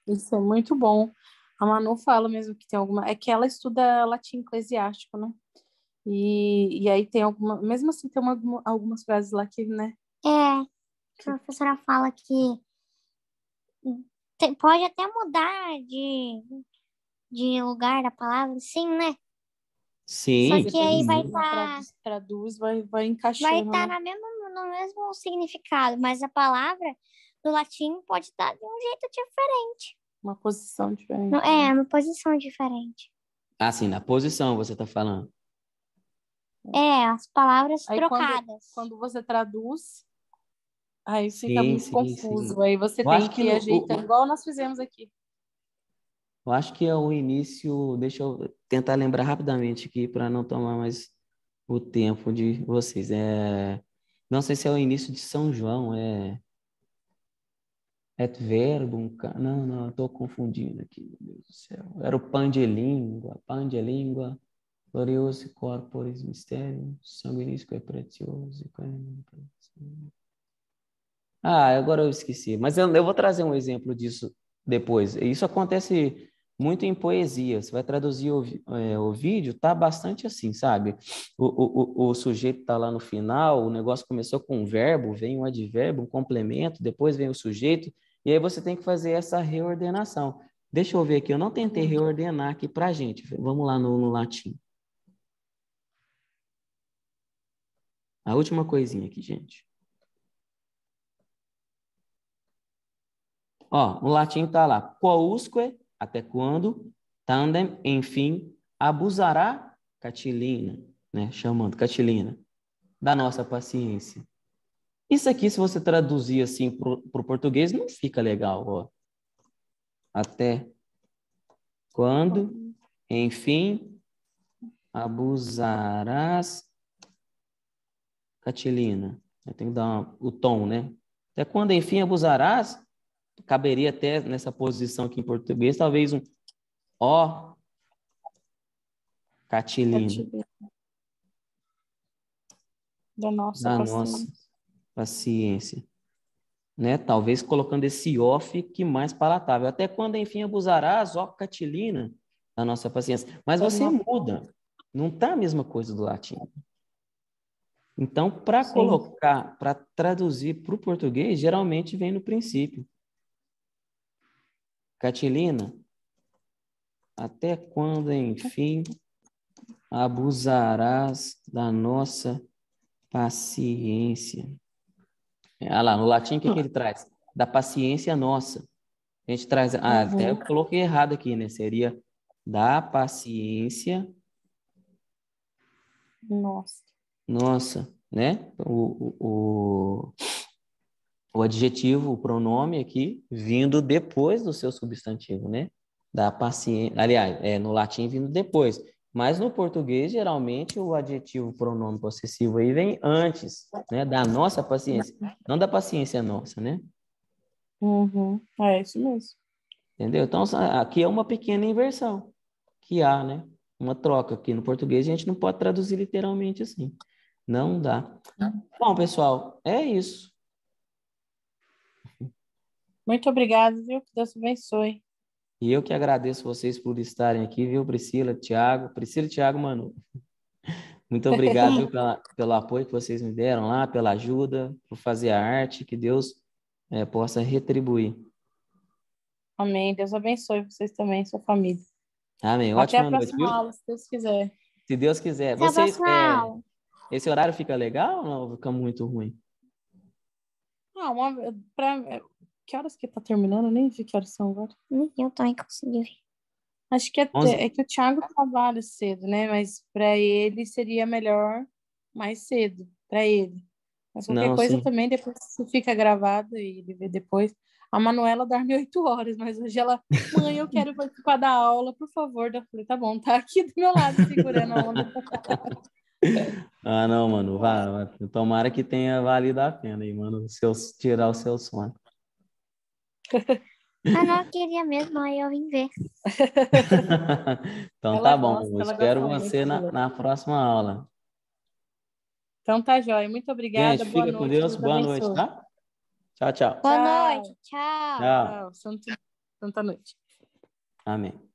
Isso é muito bom. A Manu fala mesmo que tem alguma... É que ela estuda latim eclesiástico, né? E aí tem alguma... Mesmo assim, tem algumas frases lá que, né? A professora fala que pode até mudar de lugar da palavra, sim, né? Sim. Só que aí vai estar... Traduz, vai encaixando. Vai estar no mesmo significado, mas a palavra do latim pode estar de um jeito diferente. Uma posição diferente. Não, é uma posição diferente. Ah, sim, na posição você está falando. É, as palavras Aí trocadas. quando você traduz, aí fica Sim, muito sim, confuso. sim. Aí você Eu tem acho que que ir ajeitando, igual nós fizemos aqui. eu acho que é o início. Deixa eu tentar lembrar rapidamente aqui para não tomar mais o tempo de vocês. Não sei se é o início de São João, et verbum, não, estou confundindo aqui, meu Deus do céu. Era o pan de língua, glorioso corporis mysterium, sanguinis quae pretioso. Agora eu esqueci, mas eu vou trazer um exemplo disso depois. Isso acontece muito em poesia. Você vai traduzir o vídeo, tá bastante assim, sabe? O sujeito tá lá no final, o negócio começou com um verbo, vem um advérbio, um complemento, depois vem o sujeito, e aí você tem que fazer essa reordenação. Deixa eu ver aqui, eu não tentei reordenar aqui pra gente. Vamos lá no latim. A última coisinha aqui, gente. Ó, no latim tá lá, quousque, até quando, tandem, enfim, abusará, Catilina, né, chamando Catilina, da nossa paciência. Isso aqui, se você traduzir assim pro português, não fica legal, ó. Até quando, enfim, abusarás, Catilina. Eu tenho que dar o tom, né? Até quando, enfim, abusarás, caberia até nessa posição aqui em português, talvez um ó, Catilina, Da nossa da paciência. nossa paciência, né? Talvez colocando esse ó fique mais palatável. Até quando, enfim, abusarás, ó, Catilina, da nossa paciência. Mas você muda, não tá a mesma coisa do latim. Então, para colocar, para traduzir para o português, geralmente vem no princípio. Catilina, até quando, enfim, abusarás da nossa paciência? Olha lá, no latim, o que ele traz? Da paciência nossa. A gente traz... até eu coloquei errado aqui, né? Seria da paciência nossa, né? O adjetivo, o pronome aqui, vindo depois do seu substantivo, né? Da paciência... Aliás, no latim vindo depois. Mas no português, geralmente, o adjetivo pronome possessivo aí vem antes, né? Da nossa paciência. Não da paciência nossa, né? É isso mesmo. Entendeu? Então, aqui é uma pequena inversão que há, né? Uma troca aqui no português, a gente não pode traduzir literalmente assim. Não dá. Bom, pessoal, é isso. Muito obrigada, viu? Que Deus abençoe. E eu que agradeço vocês por estarem aqui, viu, Priscila, Thiago. Priscila e Thiago, mano. Muito obrigado, viu, pelo apoio que vocês me deram lá, pela ajuda, por fazer a arte, que Deus possa retribuir. Amém. Deus abençoe vocês também, sua família. Amém. Até a Ótima noite, próxima viu? aula, se Deus quiser. Se Deus quiser. Até a Vocês, próxima aula. esse horário fica legal ou não fica muito ruim? Que horas que tá terminando? Eu nem vi que horas são agora. Eu também consegui ver. Acho que é que o Thiago trabalha cedo, né? Mas para ele seria melhor mais cedo, para ele. Mas qualquer Não, coisa sim. também, depois se fica gravado e ele vê depois. A Manuela dorme 8 horas, mas hoje ela, mãe, eu quero participar da aula, por favor. Eu falei, tá bom, tá aqui do meu lado segurando a onda. Ah, não, mano, vá. Tomara que tenha valido a pena aí, mano, tirar o seu sono. Não, eu queria mesmo, aí eu vim ver. Então Ela tá bom, gosta, eu ela espero gosta você muito. na próxima aula. Então tá, joia. Muito obrigada, Gente, boa fica com noite, Deus, Deus boa noite, abençoe. tá? Tchau, tchau. Boa Tchau. noite. Tchau. Tchau. Tchau, santa noite. Amém.